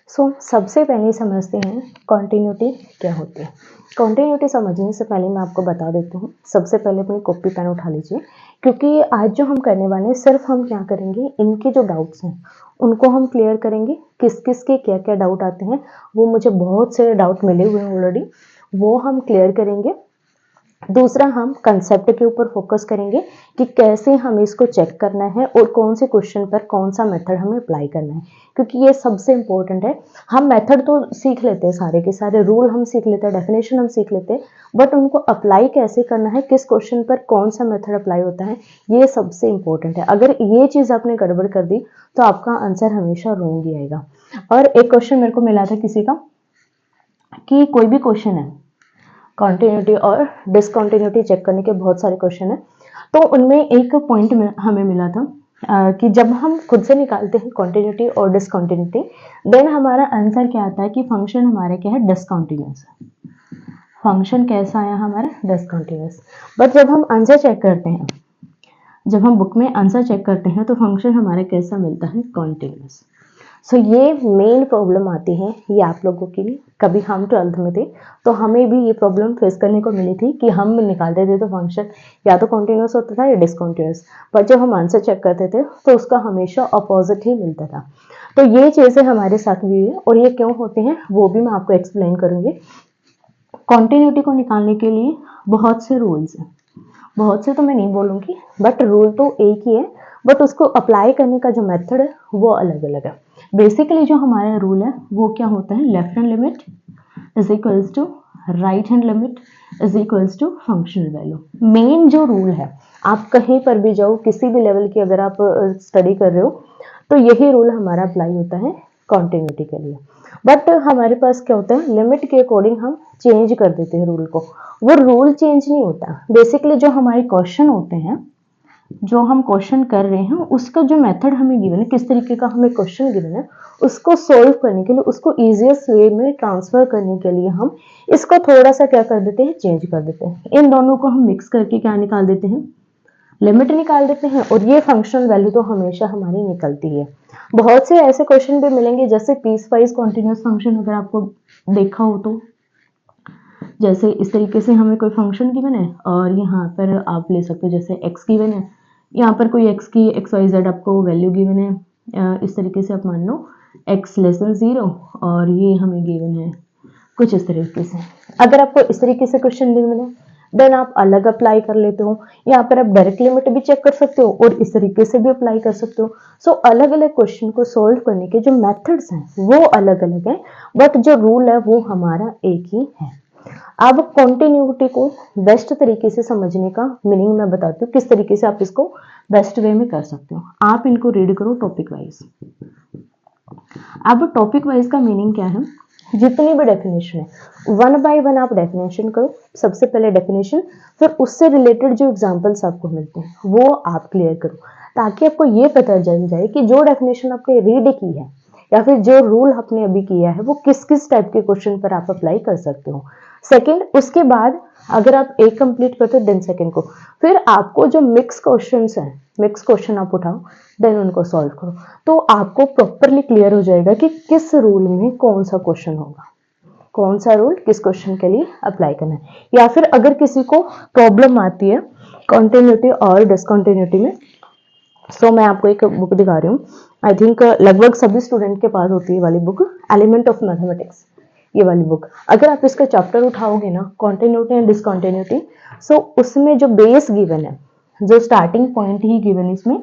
सबसे पहले समझते हैं कॉन्टिन्यूटी क्या होती है। कॉन्टिन्यूटी समझने से पहले मैं आपको बता देती हूँ, सबसे पहले अपनी कॉपी पेन उठा लीजिए, क्योंकि आज जो हम करने वाले हैं सिर्फ हम क्या करेंगे, इनके जो डाउट्स हैं उनको हम क्लियर करेंगे। किस किस के क्या क्या डाउट आते हैं, वो मुझे बहुत से डाउट मिले हुए हैं ऑलरेडी, वो हम क्लियर करेंगे। दूसरा, हम कंसेप्ट के ऊपर फोकस करेंगे कि कैसे हमें इसको चेक करना है और कौन से क्वेश्चन पर कौन सा मेथड हमें अप्लाई करना है, क्योंकि ये सबसे इंपॉर्टेंट है। हम मेथड तो सीख लेते हैं, सारे के सारे रूल हम सीख लेते हैं, डेफिनेशन हम सीख लेते हैं, बट उनको अप्लाई कैसे करना है, किस क्वेश्चन पर कौन सा मेथड अप्लाई होता है, ये सबसे इंपॉर्टेंट है। अगर ये चीज़ आपने गड़बड़ कर दी तो आपका आंसर हमेशा रॉन्ग ही आएगा। और एक क्वेश्चन मेरे को मिला था किसी का कि कोई भी क्वेश्चन है, कॉन्टिन्यूटी और डिसकॉन्टिन्यूटी चेक करने के बहुत सारे क्वेश्चन हैं, तो उनमें एक पॉइंट में हमें मिला था कि जब हम खुद से निकालते हैं कॉन्टिन्यूटी और डिसकॉन्टिन्यूटी, देन हमारा आंसर क्या आता है कि फंक्शन हमारा क्या है, डिसकॉन्टिन्यूअस। फंक्शन कैसा आया हमारा, डिसकॉन्टिन्यूअस। बट जब हम आंसर चेक करते हैं, जब हम बुक में आंसर चेक करते हैं तो फंक्शन हमारा कैसा मिलता है, कॉन्टिन्यूअस। ये मेन प्रॉब्लम आती है ये आप लोगों के लिए। कभी हम 12th में थे तो हमें भी ये प्रॉब्लम फेस करने को मिली थी कि हम निकालते थे तो फंक्शन या तो कॉन्टिन्यूस होता था या डिसकॉन्टिन्यूस, पर जब हम आंसर चेक करते थे तो उसका हमेशा अपोजिट ही मिलता था। तो ये चीज़ें हमारे साथ भी हुई है, और ये क्यों होती हैं वो भी मैं आपको एक्सप्लेन करूँगी। कॉन्टिन्यूटी को निकालने के लिए बहुत से रूल्स हैं, बहुत से तो मैं नहीं बोलूँगी, बट रूल तो एक ही है, बट उसको अप्लाई करने का जो मेथड है वो अलग अलग है। बेसिकली जो हमारा रूल है वो क्या होता है, left hand limit is equals to right hand limit is equals to functional value. Main जो रूल है, आप कहीं पर भी जाओ, किसी भी लेवल की अगर आप स्टडी कर रहे हो, तो यही रूल हमारा अप्लाई होता है कॉन्टिन्यूटी के लिए। बट हमारे पास क्या होता है, लिमिट के अकॉर्डिंग हम चेंज कर देते हैं रूल को। वो रूल चेंज नहीं होता, बेसिकली जो हमारे क्वेश्चन होते हैं, जो हम क्वेश्चन कर रहे हैं उसका जो मेथड हमें गिवन है, किस तरीके का हमें क्वेश्चन गिवन है, उसको सोल्व करने के लिए, उसको इजीएस्ट वे में ट्रांसफर करने के लिए हम इसको थोड़ा सा क्या कर देते हैं, चेंज कर देते हैं। इन दोनों को हम मिक्स करके क्या निकाल देते हैं, लिमिट निकाल देते हैं, और ये फंक्शनल वैल्यू तो हमेशा हमारी निकलती है। बहुत से ऐसे क्वेश्चन भी मिलेंगे जैसे पीस वाइज कॉन्टिन्यूस फंक्शन, अगर आपको देखा हो तो, जैसे इस तरीके से हमें कोई फंक्शन गिवन है और यहाँ पर आप ले सकते हो जैसे x गिवन है, यहाँ पर कोई x की xyz आपको वैल्यू गिवन है, इस तरीके से आप मान लो x लेस देन 0 और ये हमें गिवन है कुछ इस तरीके से। अगर आपको इस तरीके से क्वेश्चन गिवन है देन आप अलग अप्लाई कर लेते हो, यहाँ पर आप डायरेक्ट लिमिट भी चेक कर सकते हो और इस तरीके से भी अप्लाई कर सकते हो। अलग अलग क्वेश्चन को सोल्व करने के जो मेथड्स हैं वो अलग अलग हैं, बट जो रूल है वो हमारा एक ही है। अब कॉन्टिन्यूटी को बेस्ट तरीके से समझने का मीनिंग मैं बताती हूँ, किस तरीके से आप इसको बेस्ट वे में कर सकते हो। आप इनको रीड करो टॉपिक वाइज। अब टॉपिक वाइज का मीनिंग क्या है, जितनी भी डेफिनेशन है वन बाय वन आप डेफिनेशन करो। सबसे पहले डेफिनेशन, फिर उससे रिलेटेड जो एग्जांपल्स आपको मिलते हैं वो आप क्लियर करो, ताकि आपको ये पता चल जाए कि जो डेफिनेशन आपने रीड की है या फिर जो रूल आपने अभी किया है वो किस किस टाइप के क्वेश्चन पर आप अप्लाई कर सकते हो। सेकेंड, उसके बाद अगर आप एक कंप्लीट करते हो देन सेकेंड को, फिर आपको जो मिक्स क्वेश्चन है, मिक्स क्वेश्चन आप उठाओ देन उनको सॉल्व करो, तो आपको प्रॉपरली क्लियर हो जाएगा कि किस रूल में कौन सा क्वेश्चन होगा, कौन सा रूल किस क्वेश्चन के लिए अप्लाई करना है। या फिर अगर किसी को प्रॉब्लम आती है कॉन्टिन्यूटी और डिसकॉन्टिन्यूटी में, मैं आपको एक बुक दिखा रही हूँ, आई थिंक लगभग सभी स्टूडेंट के पास होती है वाली बुक, एलिमेंट ऑफ मैथमेटिक्स, ये वाली बुक। अगर आप इसका चैप्टर उठाओगे ना, कॉन्टिन्यूटी एंड डिसकॉन्टिन्यूटी, उसमें जो बेस गिवन है, जो स्टार्टिंग पॉइंट ही गिवन है,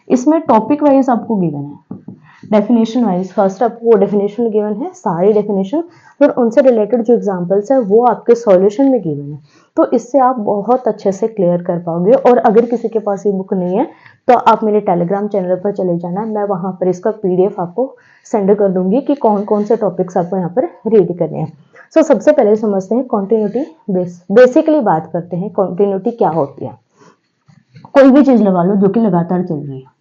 इसमें टॉपिक वाइज आपको गिवन है, डेफिनेशन वाइज। फर्स्ट आपको डेफिनेशन गिवन है, सारी डेफिनेशन, फिर उनसे रिलेटेड जो एग्जांपल्स है वो आपके सॉल्यूशन में गिवन है। तो इससे आप बहुत अच्छे से क्लियर कर पाओगे। और अगर किसी के पास ये बुक नहीं है तो आप मेरे टेलीग्राम चैनल पर चले जाना, मैं वहाँ पर इसका PDF आपको सेंड कर दूंगी कि कौन कौन से टॉपिक्स आपको यहाँ पर रीड करने हैं। सबसे पहले समझते हैं कॉन्टिन्यूटी। बेसिकली बात करते हैं कॉन्टिन्यूटी क्या होती है। कोई भी चीज लगा लो जो कि लगातार चल रही है,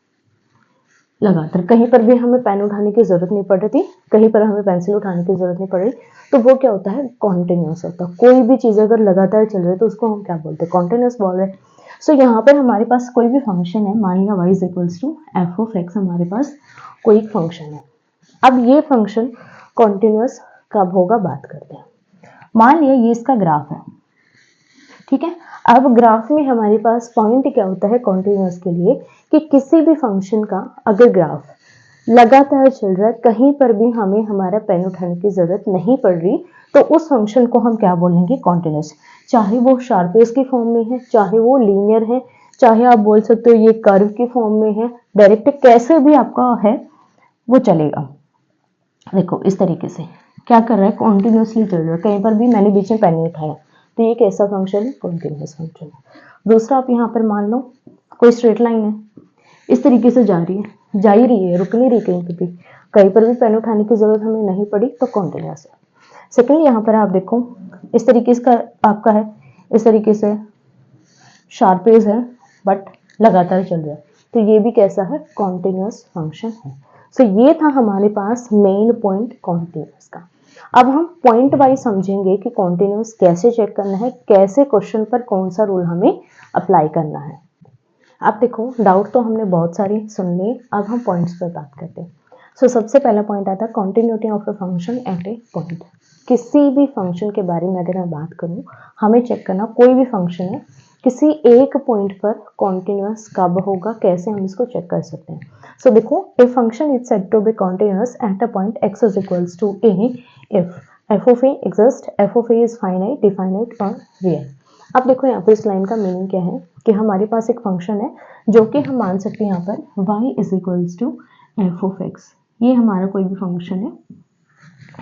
लगातार, कहीं पर भी हमें पेन उठाने की जरूरत नहीं पड़ रही थी, कहीं पर हमें पेंसिल उठाने की जरूरत नहीं पड़ रही, तो वो क्या होता है, कॉन्टिन्यूस होता है। कोई भी चीज अगर लगातार चल रही है तो उसको हम क्या बोलते हैं, कॉन्टिन्यूस बोल रहे हैं। यहाँ पर हमारे पास कोई भी फंक्शन है, मान लिया y is equals to f of x, हमारे पास कोई फंक्शन है। अब ये फंक्शन कॉन्टिन्यूस कब होगा बात करते हैं। मान लिया ये इसका ग्राफ है, ठीक है। अब ग्राफ में हमारे पास पॉइंट क्या होता है कॉन्टिन्यूस के लिए कि किसी भी फंक्शन का अगर ग्राफ लगातार चल रहा है, कहीं पर भी हमें हमारा पेन उठाने की जरूरत नहीं पड़ रही, तो उस फंक्शन को हम क्या बोलेंगे कॉन्टिन्यूस। चाहे वो शार्पेस की फॉर्म में है, चाहे वो लीनियर है, चाहे आप बोल सकते हो ये कर्व की फॉर्म में है, डायरेक्ट कैसे भी आपका है वो चलेगा। देखो इस तरीके से क्या कर रहा है, कॉन्टिन्यूसली चल रहा है, कहीं पर भी मैंने बीच में पेन नहीं उठाया, तो ये कैसा फंक्शन है, कॉन्टिन्यूस फंक्शन है। दूसरा आप यहाँ पर मान लो कोई स्ट्रेट लाइन है, इस तरीके से जा रही है, जा ही रही है, रुक नहीं रही कहीं पर भी, कहीं पर भी पेन उठाने की जरूरत हमें नहीं पड़ी, तो कॉन्टिन्यूस है। सेकेंड यहाँ पर आप देखो इस तरीके से आपका है, इस तरीके से शार्पेज है बट लगातार चल रहा है, तो ये भी कैसा है, कॉन्टिन्यूस फंक्शन है। सो ये था हमारे पास मेन पॉइंट कॉन्टिन्यूस का। अब हम पॉइंट वाइज समझेंगे कि कॉन्टिन्यूस कैसे चेक करना है, कैसे क्वेश्चन पर कौन सा रूल हमें अप्लाई करना है। अब देखो डाउट तो हमने बहुत सारे सुन लिए, अब हम पॉइंट्स पर बात करते हैं। सो सबसे पहला पॉइंट आता है continuity of a function at A point. किसी भी फंक्शन के बारे में अगर मैं बात करूं, हमें चेक करना कोई भी फंक्शन है किसी एक पॉइंट पर कॉन्टिन्यूस कब होगा, कैसे हम इसको चेक कर सकते हैं। सो देखो a function is said to be continuous at a point x is equals to a if f of a exists, f of a is finite, definite और real। अब देखो यहाँ पर इस लाइन का मीनिंग क्या है कि हमारे पास एक फंक्शन है जो कि हम मान सकते हैं यहाँ पर y is equals to f of x, ये हमारा कोई भी फंक्शन है,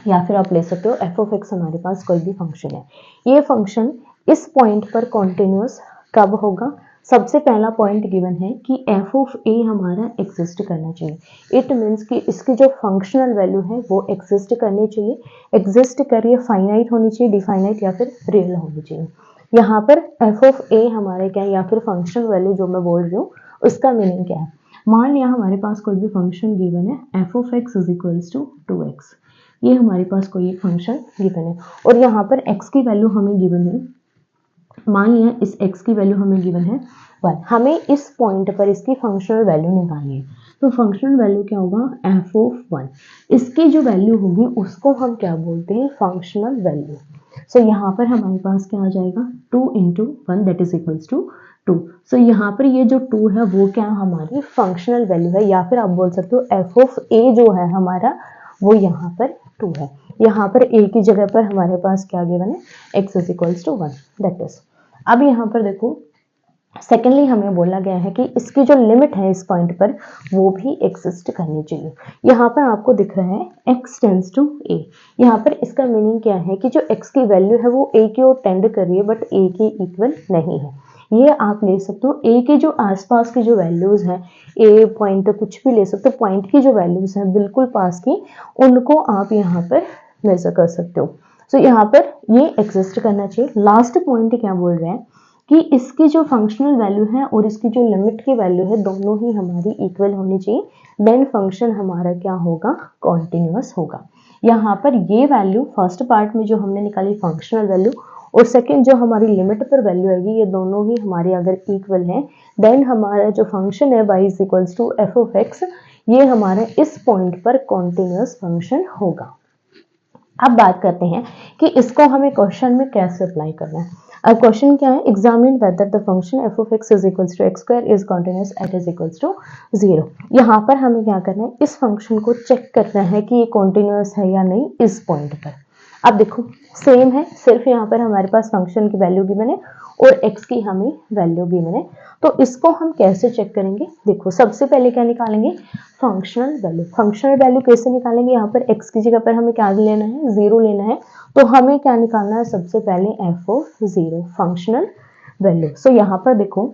या फिर आप ले सकते हो एफ ऑफ एक्स हमारे पास कोई भी फंक्शन है। ये फंक्शन इस पॉइंट पर कॉन्टिन्यूस कब होगा, सबसे पहला पॉइंट गिवन है कि एफ ऑफ ए हमारा एग्जिस्ट करना चाहिए। इट मीन्स कि इसकी जो फंक्शनल वैल्यू है वो एग्जिस्ट करनी चाहिए, एग्जिस्ट करिए फाइनाइट होनी चाहिए, डिफाइनाइट या फिर रियल होनी चाहिए। यहाँ पर एफ ऑफ ए हमारे क्या है, या फिर फंक्शनल वैल्यू जो मैं बोल रही हूँ उसका मीनिंग क्या है। मान लिया हमारे पास कोई भी फंक्शन गिवन है f of x is equals to 2x, ये हमारे पास कोई एक फंक्शन गिवन है और यहाँ पर x की वैल्यू हमें गिवन है, मान लिया इस x की वैल्यू हमें गिवन है 1, हमें इस पॉइंट पर इसकी फंक्शनल वैल्यू निकालनी है। तो फंक्शनल वैल्यू क्या होगा, f ऑफ 1, इसकी जो वैल्यू होगी उसको हम क्या बोलते हैं, फंक्शनल वैल्यू। सो यहाँ पर हमारे पास क्या आ जाएगा 2 into 1 that is equals to 2। सो यहाँ पर ये जो 2 है वो क्या हमारी फंक्शनल वैल्यू है, या फिर आप बोल सकते हो एफ ऑफ ए जो है हमारा वो यहाँ पर 2 है। यहाँ पर a की जगह पर हमारे पास क्या गिवन है, x is equals to 1 that is. अब यहाँ पर देखो सेकेंडली हमें बोला गया है कि इसकी जो लिमिट है इस पॉइंट पर वो भी एग्जिस्ट करनी चाहिए। यहाँ पर आपको दिख रहा है x टेंड्स टू a, यहाँ पर इसका मीनिंग क्या है कि जो x की वैल्यू है वो a की ओर टेंड कर रही है बट a के इक्वल नहीं है। ये आप ले सकते हो a के जो आसपास की जो वैल्यूज हैं, a पॉइंट कुछ भी ले सकते हो, पॉइंट की जो वैल्यूज हैं बिल्कुल पास की, उनको आप यहाँ पर मेजर कर सकते हो। सो यहाँ पर ये एग्जिस्ट करना चाहिए। लास्ट पॉइंट क्या बोल रहे हैं कि इसकी जो फंक्शनल वैल्यू है और इसकी जो लिमिट की वैल्यू है दोनों ही हमारी इक्वल होनी चाहिए, देन फंक्शन हमारा क्या होगा, कॉन्टिन्यूस होगा। यहाँ पर ये वैल्यू फर्स्ट पार्ट में जो हमने निकाली फंक्शनल वैल्यू और सेकंड जो हमारी लिमिट पर वैल्यू आएगी, ये दोनों ही हमारे अगर इक्वल हैं देन हमारा जो फंक्शन है y is equals to f of x, ये हमारे इस पॉइंट पर कॉन्टिन्यूस फंक्शन होगा। अब बात करते हैं कि इसको हमें क्वेश्चन में कैसे अप्लाई करना है। अब क्वेश्चन क्या है, examine whether the function f of x is equals to x square is continuous at is equals to 0। यहाँ पर हमें क्या करना है, इस फंक्शन को चेक करना है कि ये कॉन्टिन्यूस है या नहीं इस पॉइंट पर। अब देखो सेम है, सिर्फ यहाँ पर हमारे पास फंक्शन की वैल्यू गिवन है और x की हमें वैल्यू गिवन है, तो इसको हम कैसे चेक करेंगे। देखो सबसे पहले क्या निकालेंगे, फंक्शनल वैल्यू। फंक्शनल वैल्यू कैसे निकालेंगे, यहाँ पर x की जगह पर हमें क्या लेना है, 0 लेना है, तो हमें क्या निकालना है, सबसे पहले f of 0 functional value. So यहाँ पर देखो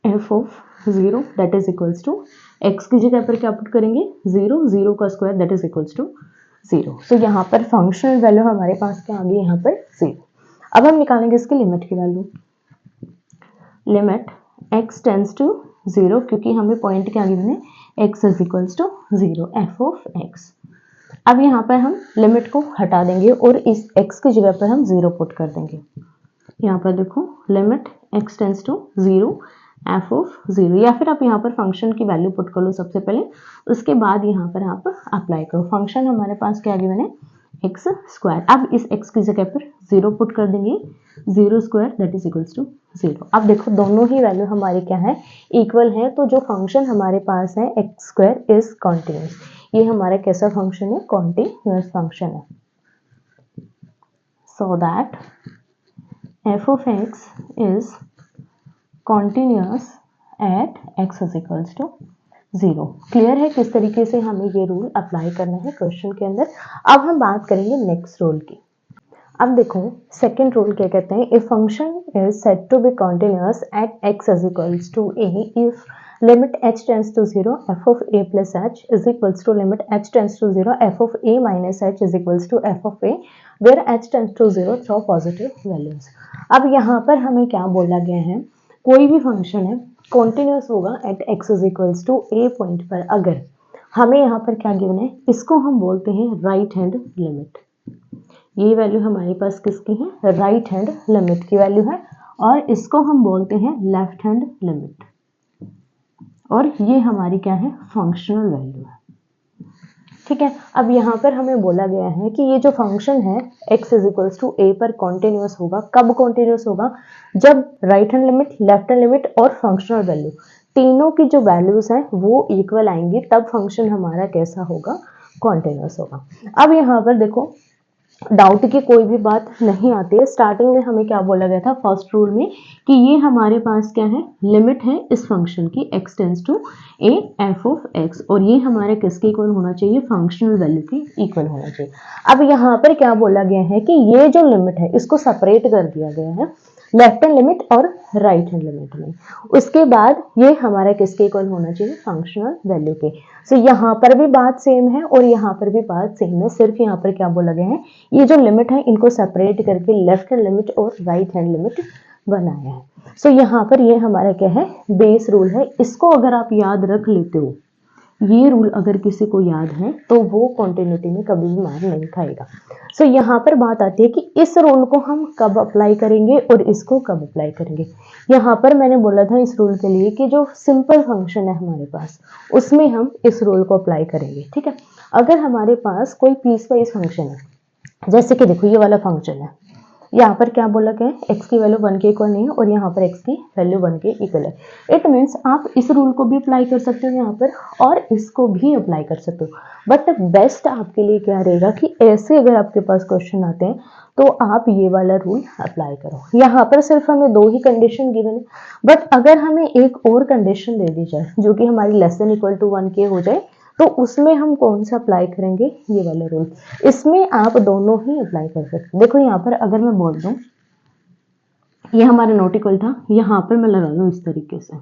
f of 0 that is equals to x की जगह पर क्या पुट करेंगे 0, 0 का square that is equals to 0। So यहाँ पर फंक्शनल वैल्यू हमारे पास क्या आ गई, यहाँ पर 0। अब हम निकालेंगे इसकी लिमिट की value, limit x tends to 0, क्योंकि हमें पॉइंट क्या गिवन है, x is equals to 0 f of x। अब यहाँ पर हम लिमिट को हटा देंगे और इस x की जगह पर हम 0 पुट कर देंगे। यहाँ पर देखो limit x tends to 0 f of 0, या फिर आप यहाँ पर फंक्शन की वैल्यू पुट कर लो सबसे पहले, उसके बाद यहाँ पर आप अप्लाई करो। फंक्शन हमारे पास क्या गिवन है, एक्स स्क्वायर। अब इस एक्स की जगह पर 0 पुट कर देंगे, 0 square that is equals to 0। अब देखो दोनों ही वैल्यू हमारी क्या है, इक्वल है, तो जो फंक्शन हमारे पास है एक्स स्क्वायर इज कॉन्टिन्यूस। ये हमारा कैसा फंक्शन है, कॉन्टिन्यूस फंक्शन है। So that f of x is continuous at x is equals to 0। Clear है किस तरीके से हमें ये रूल अप्लाई करना है क्वेश्चन के अंदर। अब हम बात करेंगे नेक्स्ट रूल की। अब देखो सेकेंड रूल क्या कहते हैं, if function is said to be continuous at x is equals to a if limit h tends to 0 f of a plus h is equals to limit h tends to 0 f of a minus h is equals to f of a where h tends to 0 through positive values। अब यहाँ पर हमें क्या बोला गया है, कोई भी फंक्शन है कॉन्टिन्यूस होगा at x is equals to a point पर, अगर हमें यहाँ पर क्या गिवन है, इसको हम बोलते हैं राइट हैंड लिमिट। ये वैल्यू हमारे पास किसकी है, राइट हैंड लिमिट की वैल्यू है, और इसको हम बोलते हैं लेफ्ट हैंड लिमिट, और ये हमारी क्या है, फंक्शनल वैल्यू है। ठीक है, अब यहाँ पर हमें बोला गया है कि ये जो फंक्शन है x is equals to a पर कॉन्टिन्यूस होगा। कब कॉन्टिन्यूस होगा, जब right hand limit, left hand limit और फंक्शनल वैल्यू तीनों की जो वैल्यूज हैं वो इक्वल आएंगी, तब फंक्शन हमारा कैसा होगा, कॉन्टिन्यूस होगा। अब यहाँ पर देखो डाउट की कोई भी बात नहीं आती है। स्टार्टिंग में हमें क्या बोला गया था फर्स्ट रूल में, कि ये हमारे पास क्या है, लिमिट है इस फंक्शन की x tends to a f of x, और ये हमारे किसके इक्वल होना चाहिए, फंक्शनल वैल्यू के इक्वल होना चाहिए। अब यहाँ पर क्या बोला गया है कि ये जो लिमिट है इसको सेपरेट कर दिया गया है लेफ्ट हैंड लिमिट और राइट हैंड लिमिट में। उसके बाद ये हमारा किसके इक्वल होना चाहिए, फंक्शनल वैल्यू के। सो यहाँ पर भी बात सेम है और यहाँ पर भी बात सेम है, सिर्फ यहाँ पर क्या बोला गया है, ये जो लिमिट है इनको सेपरेट करके लेफ्ट हैंड लिमिट और राइट हैंड लिमिट बनाया है। सो यहाँ पर ये हमारा क्या है, बेस रूल है। इसको अगर आप याद रख लेते हो, ये रूल अगर किसी को याद है तो वो कॉन्टिन्यूटी में कभी भी मार नहीं खाएगा। सो यहाँ पर बात आती है कि इस रूल को हम कब अप्लाई करेंगे और इसको कब अप्लाई करेंगे। यहाँ पर मैंने बोला था इस रूल के लिए कि जो सिंपल फंक्शन है हमारे पास उसमें हम इस रूल को अप्लाई करेंगे। ठीक है, अगर हमारे पास कोई पीस वाइज फंक्शन है, जैसे कि देखो ये वाला फंक्शन है, यहाँ पर क्या बोला गया है, x की वैल्यू 1 के इक्वल नहीं है और यहाँ पर x की वैल्यू 1 के इक्वल है। इट मीन्स आप इस रूल को भी अप्लाई कर सकते हो यहाँ पर और इसको भी अप्लाई कर सकते हो, बट बेस्ट आपके लिए क्या रहेगा कि ऐसे अगर आपके पास क्वेश्चन आते हैं तो आप ये वाला रूल अप्लाई करो। यहाँ पर सिर्फ हमें 2 ही कंडीशन गिवन है, बट अगर हमें एक और कंडीशन दे दी जाए जो कि हमारी लेस देन इक्वल टू 1 के हो जाए, तो उसमें हम कौन सा अप्लाई करेंगे, ये वाला रूल। इसमें आप दोनों ही अप्लाई कर सकते हैं। देखो यहाँ पर अगर मैं बोल दूं ये हमारा नॉट इक्वल था, यहाँ पर मैं लगा दूं इस तरीके से।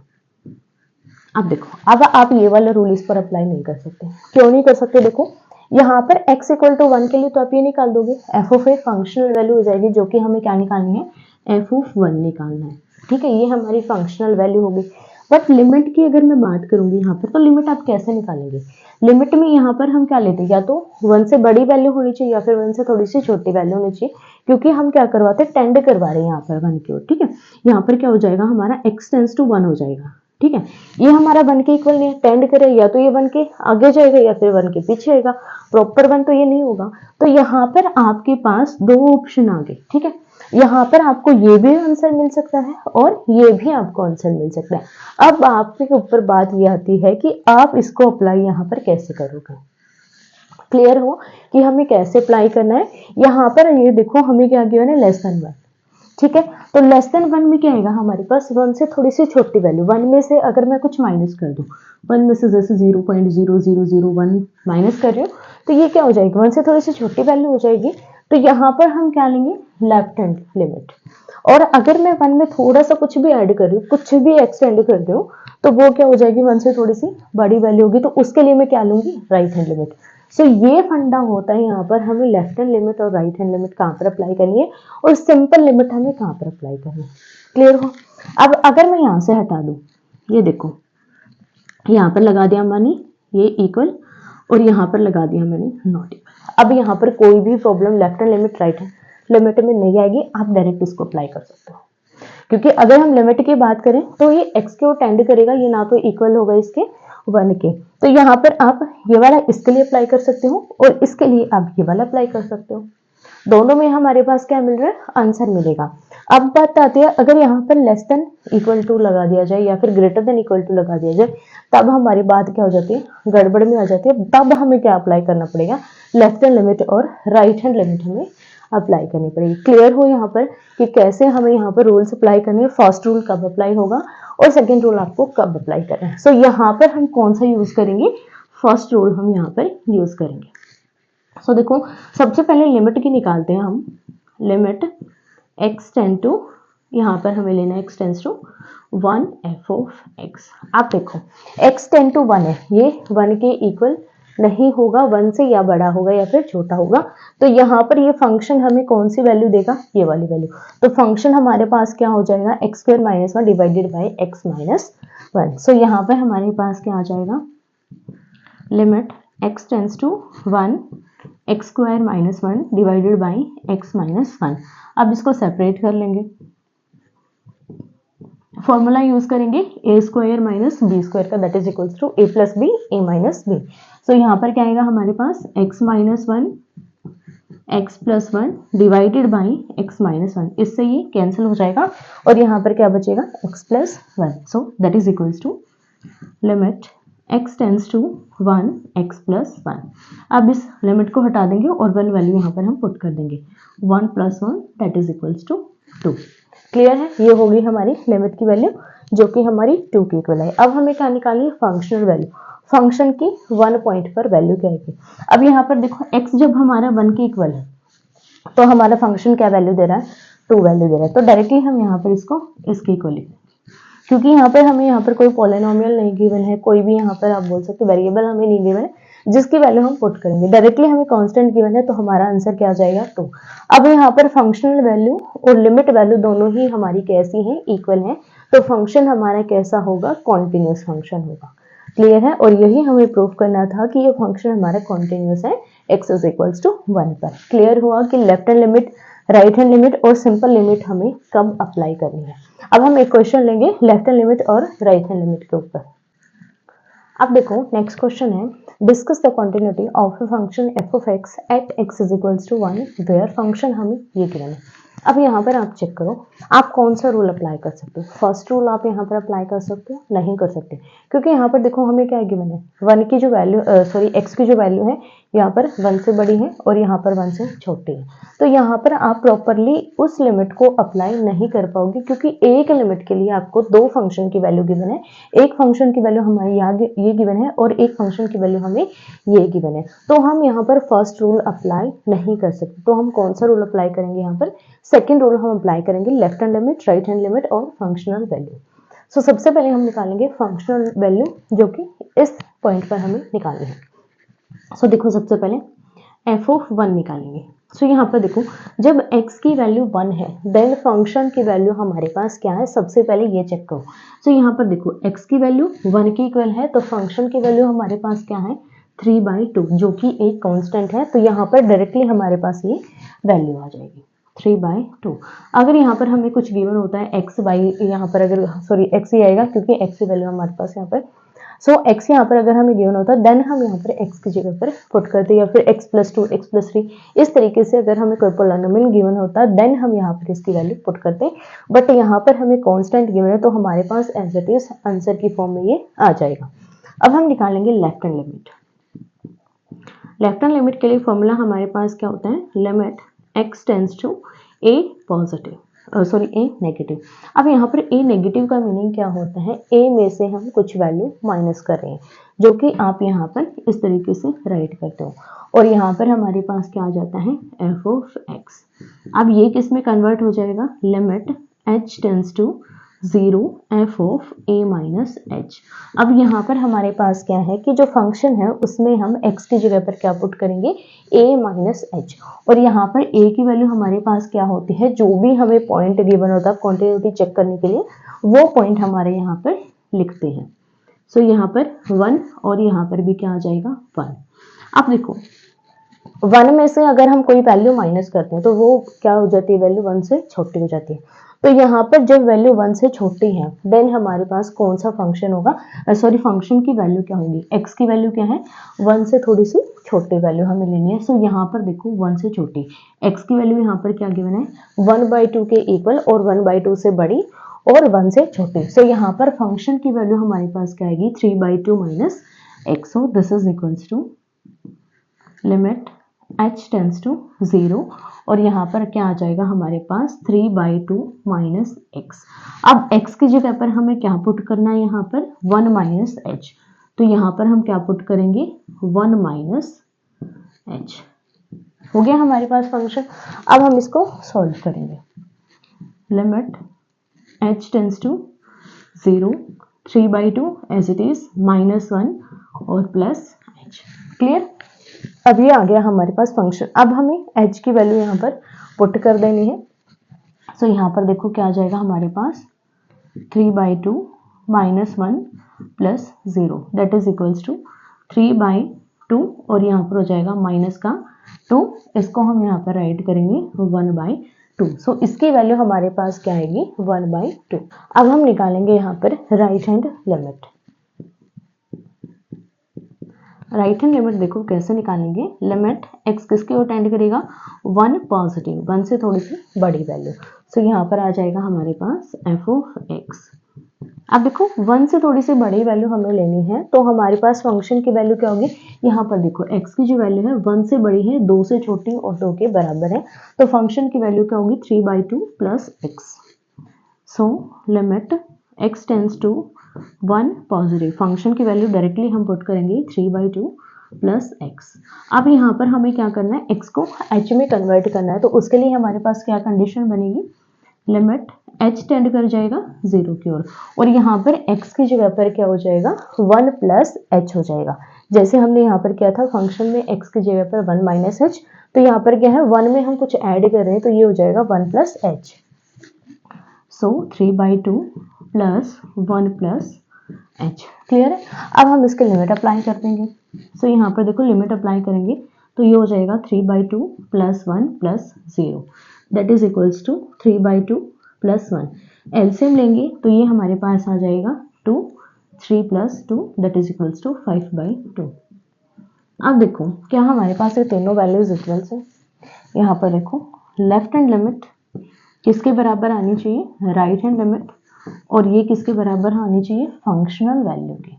अब देखो अब आप ये वाला रूल इस पर अप्लाई नहीं कर सकते। क्यों नहीं कर सकते, देखो यहाँ पर x इक्वल टू 1 के लिए तो आप ये निकाल दोगे, f of A functional value हो जाएगी, जो कि हमें क्या निकालनी है, f ऑफ 1 निकालना है। ठीक है, ये हमारी फंक्शनल वैल्यू होगी। बट लिमिट की अगर मैं बात करूंगी यहाँ पर, तो लिमिट आप कैसे निकालेंगे, लिमिट में यहाँ पर हम क्या लेते हैं, या तो 1 से बड़ी वैल्यू होनी चाहिए या फिर 1 से थोड़ी सी छोटी वैल्यू होनी चाहिए, क्योंकि हम क्या करवाते हैं, टेंड करवा रहे हैं यहाँ पर 1 की ओर। ठीक है, यहाँ पर क्या हो जाएगा, हमारा x टेंस टू 1 हो जाएगा। ठीक है, ये हमारा 1 के इक्वल नहीं है, टेंड करे या तो ये 1 के आगे जाएगा या फिर 1 के पीछे आएगा, प्रॉपर 1 तो ये नहीं होगा। तो यहाँ पर आपके पास 2 ऑप्शन आ गए। ठीक है, यहाँ पर आपको ये भी आंसर मिल सकता है और ये भी आपको आंसर मिल सकता है। अब आपके ऊपर बात ये आती है कि आप इसको अप्लाई यहाँ पर कैसे करोगे। क्लियर हो कि हमें कैसे अप्लाई करना है। यहाँ पर ये देखो हमें क्या गिवन है, लेस देन 1। ठीक है, तो लेस देन 1 में क्या आएगा, हमारे पास 1 से थोड़ी सी छोटी वैल्यू, 1 में से अगर मैं कुछ माइनस कर दूं, 1 में से जैसे 0.0001 माइनस कर रही हूँ, तो ये क्या हो जाएगी, 1 से थोड़ी सी छोटी वैल्यू हो जाएगी। तो यहाँ पर हम क्या लेंगे, लेफ्ट हैंड लिमिट। और अगर मैं 1 में थोड़ा सा कुछ भी ऐड कर रही हूँ, कुछ भी एक्सटेंड कर रही हूँ, तो वो क्या हो जाएगी, 1 से थोड़ी सी बड़ी वैल्यू होगी, तो उसके लिए मैं क्या लूंगी, राइट हैंड लिमिट। सो ये फंडा होता है यहाँ पर, हमें लेफ्ट हैंड लिमिट और राइट हैंड लिमिट कहाँ पर अप्लाई करनी है और सिंपल लिमिट हमें कहाँ पर अप्लाई करनी है। क्लियर हो। अब अगर मैं यहाँ से हटा दूं, ये देखो यहाँ पर लगा दिया मैंने ये इक्वल और यहाँ पर लगा दिया मैंने नॉट इक्वल। अब यहाँ पर कोई भी problem left hand limit right hand limit में नहीं आएगी, आप डायरेक्ट इसको अप्लाई कर सकते हो। क्योंकि अगर हम लिमिट की बात करें तो ये x की ओर टेंड करेगा, ये ना तो इक्वल होगा इसके 1 के। तो यहाँ पर आप ये वाला इसके लिए अप्लाई कर सकते हो और इसके लिए आप ये वाला अप्लाई कर सकते हो। दोनों में हमारे पास क्या मिल रहा है, आंसर मिलेगा। अब बात आती है, अगर यहाँ पर लेस देन इक्वल टू लगा दिया जाए या फिर ग्रेटर देन इक्वल टू लगा दिया जाए, तब हमारी बात क्या हो जाती है, गड़बड़ में आ जाती है। तब हमें क्या अप्लाई करना पड़ेगा, लेफ्ट हैंड लिमिट और राइट हैंड लिमिट हमें अप्लाई करनी पड़ेगी। क्लियर हो यहाँ पर कि कैसे हमें यहाँ पर रूल्स अप्लाई करने हैं, फर्स्ट रूल कब अप्लाई होगा और सेकेंड रूल आपको कब अप्लाई करना है। सो यहाँ पर हम कौन सा यूज करेंगे, फर्स्ट रूल हम यहाँ पर यूज करेंगे। सो देखो, सबसे पहले लिमिट की निकालते हैं हम। लिमिट x टेंड टू, यहाँ पर हमें लेना है x tends to 1 f of x। आप देखो x टेंड टू 1 है, ये 1 के इक्वल नहीं होगा, 1 से या बड़ा होगा या फिर छोटा होगा। तो यहाँ पर ये फंक्शन हमें कौन सी वैल्यू देगा, ये वाली वैल्यू। तो फंक्शन हमारे पास क्या हो जाएगा, x square minus 1 divided by x minus 1। So यहाँ पर हमारे पास क्या आ जाएगा, limit x tends to 1 x square minus 1 divided by x minus 1। अब इसको सेपरेट कर लेंगे, फॉर्मूला यूज करेंगे a square minus b square का, that is equals to a plus b a minus b. So यहाँ पर क्या आएगा हमारे पास, x minus 1 x plus 1 divided by x minus 1। इससे ये कैंसिल हो जाएगा और यहाँ पर क्या बचेगा, x plus 1। So that is equals to limit x tends to 1 x plus 1। अब इस लिमिट को हटा देंगे और 1 वैल्यू यहाँ पर हम पुट कर देंगे, 1 plus 1 that is equals to 2। Clear है, ये होगी हमारी लिमिट की वैल्यू जो कि हमारी 2 की इक्वल है। अब हमें क्या निकालनी है, फंक्शनल वैल्यू। फंक्शन की 1 पॉइंट पर वैल्यू क्या आएगी। अब यहाँ पर देखो x जब हमारा 1 के इक्वल है तो हमारा फंक्शन क्या वैल्यू दे रहा है, 2 वैल्यू दे रहा है। तो डायरेक्टली हम यहाँ पर इसको इसके इक्वल लिखेंगे, क्योंकि यहाँ पर हमें यहाँ पर कोई पॉलिनोमियल नहीं गिवन है, कोई भी यहाँ पर आप बोल सकते हो वेरिएबल हमें नहीं गिवन है जिसकी वैल्यू हम पुट करेंगे। डायरेक्टली हमें कांस्टेंट गिवन है तो हमारा आंसर क्या आ जाएगा, 2। अब यहाँ पर फंक्शनल वैल्यू और लिमिट वैल्यू दोनों ही हमारी कैसी हैं, इक्वल हैं। तो फंक्शन हमारा कैसा होगा, कॉन्टिन्यूस फंक्शन होगा। क्लियर है, और यही हमें प्रूव करना था कि ये फंक्शन हमारा कॉन्टिन्यूस है x इज इक्वल्स टू 1 पर। क्लियर हुआ कि left hand limit, right hand limit और सिंपल लिमिट हमें कब अप्लाई करनी है। अब हम एक क्वेश्चन लेंगे लेफ्ट हैंड लिमिट और राइट हैंड लिमिट के ऊपर। अब देखो नेक्स्ट क्वेश्चन है, discuss the continuity of a function f of x at x is equals to 1 where function हमें ये गिवन है। अब यहाँ पर आप चेक करो आप कौन सा रूल अप्लाई कर सकते हो। फर्स्ट रूल आप यहाँ पर अप्लाई कर सकते हो, नहीं कर सकते, क्योंकि यहाँ पर देखो हमें क्या गिवन है, 1 की जो वैल्यू x की जो वैल्यू है यहाँ पर 1 से बड़ी है और यहाँ पर 1 से छोटी है। तो यहाँ पर आप प्रॉपरली उस लिमिट को अप्लाई नहीं कर पाओगे, क्योंकि एक लिमिट के लिए आपको 2 फंक्शन की वैल्यू गिवन है। एक फंक्शन की वैल्यू हमारी यहाँ ये गिवन है और एक फंक्शन की वैल्यू हमें ये गिवन है। तो हम यहाँ पर फर्स्ट रूल अप्लाई नहीं कर सकते। तो हम कौन सा रूल अप्लाई करेंगे, यहाँ पर सेकेंड रूल हम अप्लाई करेंगे, left hand limit, right hand limit और फंक्शनल वैल्यू। सो सबसे पहले हम निकालेंगे फंक्शनल वैल्यू जो कि इस पॉइंट पर हमें निकालनी है। सो देखो सबसे पहले f ऑफ 1 निकालेंगे। सो यहाँ पर देखो जब x की वैल्यू 1 है देन फंक्शन की वैल्यू हमारे पास क्या है, सबसे पहले ये चेक करो। सो यहाँ पर देखो x की वैल्यू 1 के इक्वल है तो फंक्शन की वैल्यू हमारे पास क्या है, 3/2 जो कि एक कांस्टेंट है। तो यहाँ पर डायरेक्टली हमारे पास ये वैल्यू आ जाएगी 3/2। अगर यहाँ पर हमें कुछ गिवन होता है x बाई, यहाँ पर अगर x ही आएगा क्योंकि x की वैल्यू हमारे पास यहाँ पर। सो x यहाँ पर अगर हमें गिवन होता है देन हम यहाँ पर x की जगह पर पुट करते या फिर x प्लस 2 x प्लस 3 इस तरीके से अगर हमें कोई पॉलिनोमियल गिवन होता है देन हम यहाँ पर इसकी वैल्यू पुट करते। बट यहाँ पर हमें कांस्टेंट गिवन है तो हमारे पास एज इट इज आंसर की फॉर्म में ये आ जाएगा। अब हम निकालेंगे left hand limit. Left hand limit के लिए फॉर्मूला हमारे पास क्या होता है, limit x tends to a positive a negative. अब यहाँ पर ए नेगेटिव का मीनिंग क्या होता है, ए में से हम कुछ वैल्यू माइनस कर रहे हैं जो कि आप यहाँ पर इस तरीके से राइट करते हो और यहाँ पर हमारे पास क्या आ जाता है, f ऑफ x। अब ये किस में कन्वर्ट हो जाएगा, limit h tends to 0 f of a minus h। अब यहाँ पर हमारे पास क्या है कि जो फंक्शन है उसमें हम x की जगह पर क्या पुट करेंगे, a माइनस h। और यहाँ पर a की वैल्यू हमारे पास क्या होती है, जो भी हमें पॉइंट गिवन होता है कॉन्टिन्यूटी चेक करने के लिए वो पॉइंट हमारे यहाँ पर लिखते हैं। सो यहाँ पर 1 और यहाँ पर भी क्या आ जाएगा 1। अब देखो 1 में से अगर हम कोई वैल्यू माइनस करते हैं तो वो क्या हो जाती है, वैल्यू 1 से छोटी हो जाती है। तो यहाँ पर जब वैल्यू 1 से छोटी है देन हमारे पास कौन सा फंक्शन होगा, सॉरी फंक्शन की वैल्यू क्या होगी, x की वैल्यू क्या है, 1 से थोड़ी सी छोटी वैल्यू हमें लेनी है। सो यहाँ पर देखो 1 से छोटी x की वैल्यू यहाँ पर क्या गिवन है, 1/2 के इक्वल और 1/2 से बड़ी और 1 से छोटी। सो यहाँ पर फंक्शन की वैल्यू हमारे पास क्या आएगी, 3/2 minus x। So this is equals to limit h tends to 0 और यहाँ पर क्या आ जाएगा हमारे पास 3/2 माइनस x। अब x की जगह पर हमें क्या पुट करना है, यहाँ पर 1 माइनस h। तो यहाँ पर हम क्या पुट करेंगे, 1 माइनस h। हो गया हमारे पास फंक्शन। अब हम इसको सॉल्व करेंगे। Limit h tends to 0, 3/2 as it is, -1 और प्लस h। क्लियर। अब ये आ गया हमारे पास फंक्शन। अब हमें h की वैल्यू यहाँ पर पुट कर देनी है। सो यहाँ पर देखो क्या आ जाएगा हमारे पास, 3/2 -1 plus 0 that is equals to 3/2 और यहाँ पर हो जाएगा माइनस का 2, इसको हम यहाँ पर राइट करेंगे 1/2। सो इसकी वैल्यू हमारे पास क्या आएगी, 1/2। अब हम निकालेंगे यहाँ पर right hand limit. Right hand limit देखो कैसे निकालेंगे, लिमिट x किसकी ओर टेंड करेगा, 1 पॉजिटिव, 1 से थोड़ी सी बड़ी वैल्यू। सो यहाँ पर आ जाएगा हमारे पास f ऑफ x। अब देखो 1 से थोड़ी सी बड़ी वैल्यू हमें लेनी है तो हमारे पास फंक्शन की वैल्यू क्या होगी, यहाँ पर देखो x की जो वैल्यू है 1 से बड़ी है, 2 से छोटी और 2 के बराबर है, तो फंक्शन की वैल्यू क्या होगी, 3/2 plus x। So limit x tends to 1 positive, function की वैल्यू डायरेक्टली हम पुट करेंगे 3/2 प्लस x। अब यहाँ पर हमें क्या करना है, x को h में कन्वर्ट करना है, तो उसके लिए हमारे पास क्या कंडीशन बनेगी, लिमिट h टेंड कर जाएगा 0 की ओर और यहाँ पर x की जगह पर क्या हो जाएगा, 1 प्लस h हो जाएगा। जैसे हमने यहाँ पर किया था फंक्शन में x की जगह पर 1 माइनस h, तो यहाँ पर क्या है 1 में हम कुछ ऐड कर रहे हैं तो ये हो जाएगा 1 प्लस h। सो 3/2 प्लस 1 प्लस h। क्लियर है। अब हम इसके लिमिट अप्लाई कर देंगे। सो यहाँ पर देखो लिमिट अप्लाई करेंगे तो ये हो जाएगा 3/2 plus 1 plus 0 that is equals to 3/2 plus 1। LCM लेंगे तो ये हमारे पास आ जाएगा 2, 3 plus 2 that is equals to 5/2। अब देखो क्या हमारे पास ये तीनों वैल्यूज इक्वल्स है। यहाँ पर देखो लेफ्ट हैंड लिमिट किसके बराबर आनी चाहिए, राइट हैंड लिमिट, और ये किसके बराबर आनी चाहिए, फंक्शनल वैल्यू की।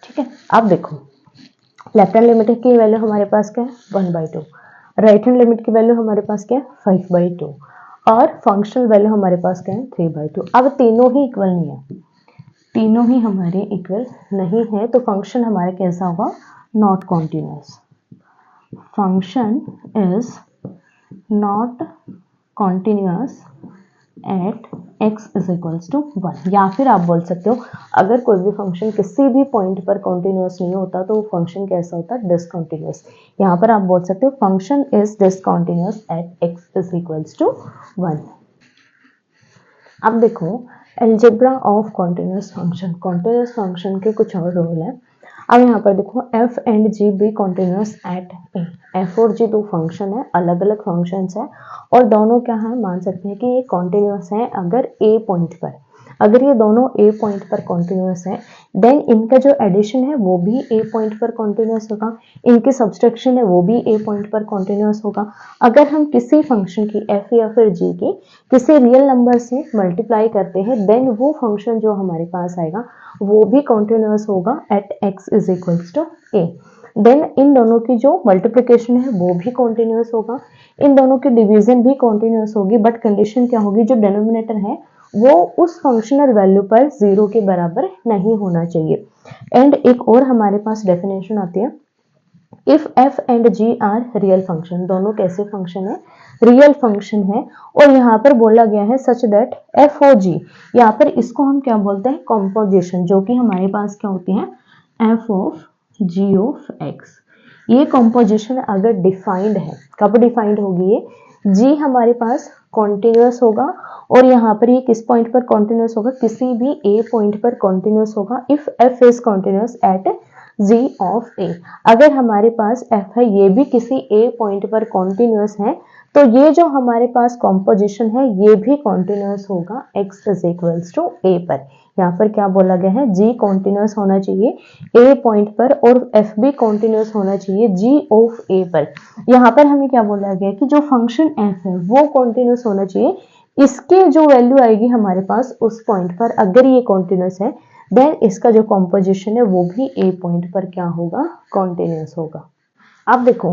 ठीक है। अब देखो लेफ्ट हैंड लिमिट की वैल्यू हमारे पास क्या है, 1/2, राइट हैंड लिमिट की वैल्यू हमारे पास क्या है, 5/2 और फंक्शनल वैल्यू हमारे पास क्या है, 3/2। अब तीनों ही इक्वल नहीं है, तीनों ही हमारे इक्वल नहीं है, तो फंक्शन हमारे कैसा होगा, not continuous. Function is not continuous at x is equals to 1। या फिर आप बोल सकते हो अगर कोई भी फंक्शन किसी भी पॉइंट पर कॉन्टिन्यूअस नहीं होता तो वो फंक्शन कैसा होता है, डिसकॉन्टिन्यूअस। यहाँ पर आप बोल सकते हो function is discontinuous at x is equals to 1। अब देखो algebra of continuous function, continuous function के कुछ और रूल है। अब यहाँ पर देखो f and g be continuous at a। f और g दो फंक्शन है, अलग अलग फंक्शंस है और दोनों क्या है, मान सकते हैं कि ये कॉन्टिन्यूअस है अगर a पॉइंट पर। अगर ये दोनों a पॉइंट पर कॉन्टिन्यूअस है देन इनका जो एडिशन है वो भी a पॉइंट पर कॉन्टिन्यूअस होगा, इनकी सब्सट्रैक्शन है वो भी a पॉइंट पर कॉन्टिन्यूअस होगा। अगर हम किसी फंक्शन की f या फिर g की किसी रियल नंबर से मल्टीप्लाई करते हैं देन वो फंक्शन जो हमारे पास आएगा वो भी कॉन्टिन्यूअस होगा at x is equals to a। Then इन दोनों की जो मल्टीप्लिकेशन है वो भी कॉन्टिन्यूअस होगा, इन दोनों की डिवीजन भी कॉन्टिन्यूअस होगी, बट कंडीशन क्या होगी, जो डिनोमिनेटर है वो उस फंक्शनल वैल्यू पर 0 के बराबर नहीं होना चाहिए। एंड एक और हमारे पास डेफिनेशन आती है, if f and g are real function. दोनों कैसे फंक्शन है, रियल फंक्शन है और यहाँ पर बोला गया है सच दैट f और g, यहाँ पर इसको हम क्या बोलते हैं, कॉम्पोजिशन, जो कि हमारे पास क्या होती है, f of g of x। ये कॉम्पोजिशन अगर डिफाइंड है, कब डिफाइंड होगी ये, g हमारे पास कॉन्टिन्यूअस होगा और यहाँ पर ये किस पॉइंट पर कॉन्टिन्यूअस होगा, किसी भी a पॉइंट पर कॉन्टिन्यूअस होगा if f is continuous at g of a। अगर हमारे पास f है ये भी किसी a पॉइंट पर कॉन्टिन्यूअस है तो ये जो हमारे पास कॉम्पोजिशन है ये भी कॉन्टिन्यूस होगा x is equals to a पर। यहाँ पर क्या बोला गया है, g कॉन्टिन्यूस होना चाहिए a पॉइंट पर और f भी कॉन्टिन्यूस होना चाहिए g ऑफ a पर। यहाँ पर हमें क्या बोला गया है कि जो फंक्शन f है वो कॉन्टिन्यूस होना चाहिए, इसके जो वैल्यू आएगी हमारे पास उस पॉइंट पर, अगर ये कॉन्टिन्यूस है देन इसका जो कॉम्पोजिशन है वो भी a पॉइंट पर क्या होगा, कॉन्टिन्यूस होगा। अब देखो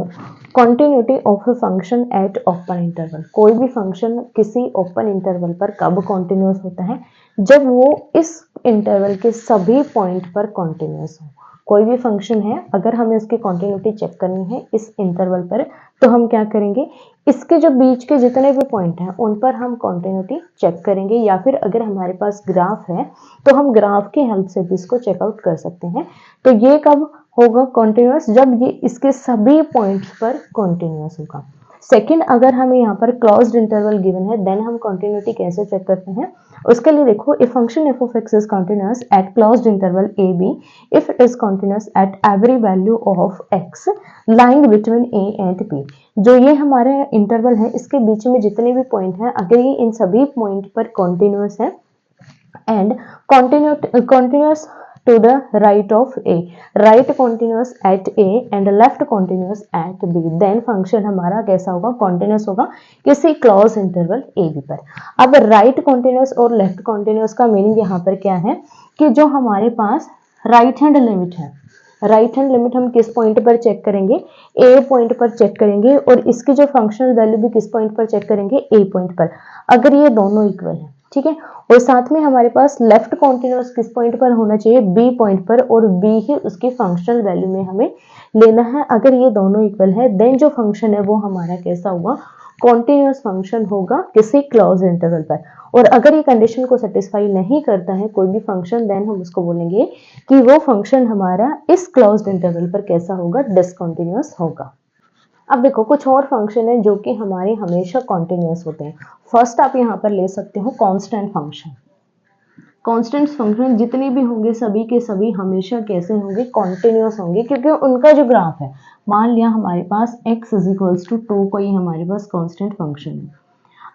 continuity of a function at open interval, कोई भी फंक्शन किसी ओपन इंटरवल पर कब कॉन्टिन्यूस होता है, जब वो इस इंटरवल के सभी पॉइंट पर कॉन्टिन्यूस हो। कोई भी फंक्शन है अगर हमें उसकी कॉन्टिन्यूटी चेक करनी है इस इंटरवल पर, तो हम क्या करेंगे, इसके जो बीच के जितने भी पॉइंट हैं उन पर हम कॉन्टिन्यूटी चेक करेंगे, या फिर अगर हमारे पास ग्राफ है तो हम ग्राफ की हेल्प से भी इसको चेकआउट कर सकते हैं। तो ये कब होगा कॉन्टिन्यूस, जब ये इसके सभी पॉइंट्स पर कॉन्टिन्यूस होगा। सेकंड, अगर हमें यहाँ पर क्लोज्ड इंटरवल गिवन है देन हम कॉन्टिन्यूटी कैसे चेक करते हैं, उसके लिए देखो if function f of x is continuous at closed interval a b if it is continuous at every value of x lying between a and b। जो ये हमारे इंटरवल है इसके बीच में जितने भी पॉइंट हैं अगर ये इन सभी पॉइंट पर कॉन्टिन्यूस है and continuous to the right of a, right continuous at a and left continuous at b, then function हमारा कैसा होगा, continuous होगा किसी क्लोज इंटरवल a b पर। अब right continuous और left continuous का मीनिंग यहाँ पर क्या है कि जो हमारे पास राइट हैंड लिमिट है, राइट हैंड लिमिट हम किस पॉइंट पर चेक करेंगे, ए पॉइंट पर चेक करेंगे, और इसकी जो फंक्शनल वैल्यू भी किस पॉइंट पर चेक करेंगे, ए पॉइंट पर, अगर ये दोनों इक्वल है, ठीक है। और साथ में हमारे पास लेफ्ट कॉन्टिन्यूस किस पॉइंट पर होना चाहिए, बी पॉइंट पर, और बी ही उसकी फंक्शनल वैल्यू में हमें लेना है। अगर ये दोनों इक्वल है देन जो फंक्शन है वो हमारा कैसा होगा, कॉन्टिन्यूस फंक्शन होगा किसी क्लोज इंटरवल पर। और अगर ये कंडीशन को सेटिस्फाई नहीं करता है कोई भी फंक्शन देन हम उसको बोलेंगे कि वो फंक्शन हमारा इस क्लोज्ड इंटरवल पर कैसा होगा, डिसकंटिन्यूअस होगा। अब देखो कुछ और फंक्शन है जो कि हमारे हमेशा कॉन्टिन्यूअस होते हैं। फर्स्ट आप यहाँ पर ले सकते हो कांस्टेंट फंक्शन। कांस्टेंट फंक्शन जितने भी होंगे सभी के सभी हमेशा कैसे होंगे, कॉन्टिन्यूअस होंगे, क्योंकि उनका जो ग्राफ है, मान लिया हमारे पास x इज इक्वल्स टू 2 कोई हमारे पास कांस्टेंट फंक्शन है,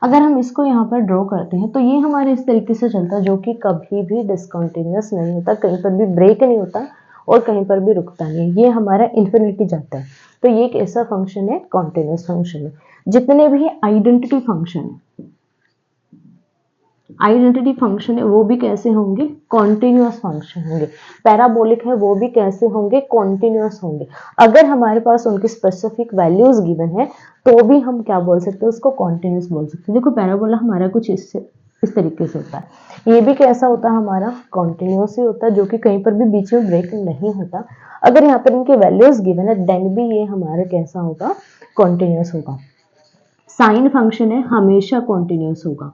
अगर हम इसको यहाँ पर ड्रॉ करते हैं तो ये हमारे इस तरीके से चलता है जो कि कभी भी डिसकंटिन्यूअस नहीं होता, कहीं पर भी ब्रेक नहीं होता और कहीं पर भी रुकता नहीं है, ये हमारा इन्फिनिटी जाता है। तो ये एक ऐसा फंक्शन है, कॉन्टिन्यूअस फंक्शन है। जितने भी आइडेंटिटी फंक्शन है, आइडेंटिटी फंक्शन है वो भी कैसे होंगे, कॉन्टिन्यूअस फंक्शन होंगे। पैराबोलिक है वो भी कैसे होंगे, कॉन्टिन्यूअस होंगे। अगर हमारे पास उनकी स्पेसिफिक वैल्यूज गिवन है तो भी हम क्या बोल सकते हैं, उसको कॉन्टिन्यूअस बोल सकते हैं। देखो पैराबोला हमारा कुछ इस तरीके से होता है, ये भी कैसा होता है हमारा, कॉन्टिन्यूअस ही होता है, जो कि कहीं पर भी बीच में ब्रेक नहीं होता। अगर यहाँ पर इनके वैल्यूज गिवन है देन भी ये हमारा कैसा होगा, कॉन्टिन्यूअस होगा। साइन फंक्शन है हमेशा कॉन्टिन्यूअस होगा।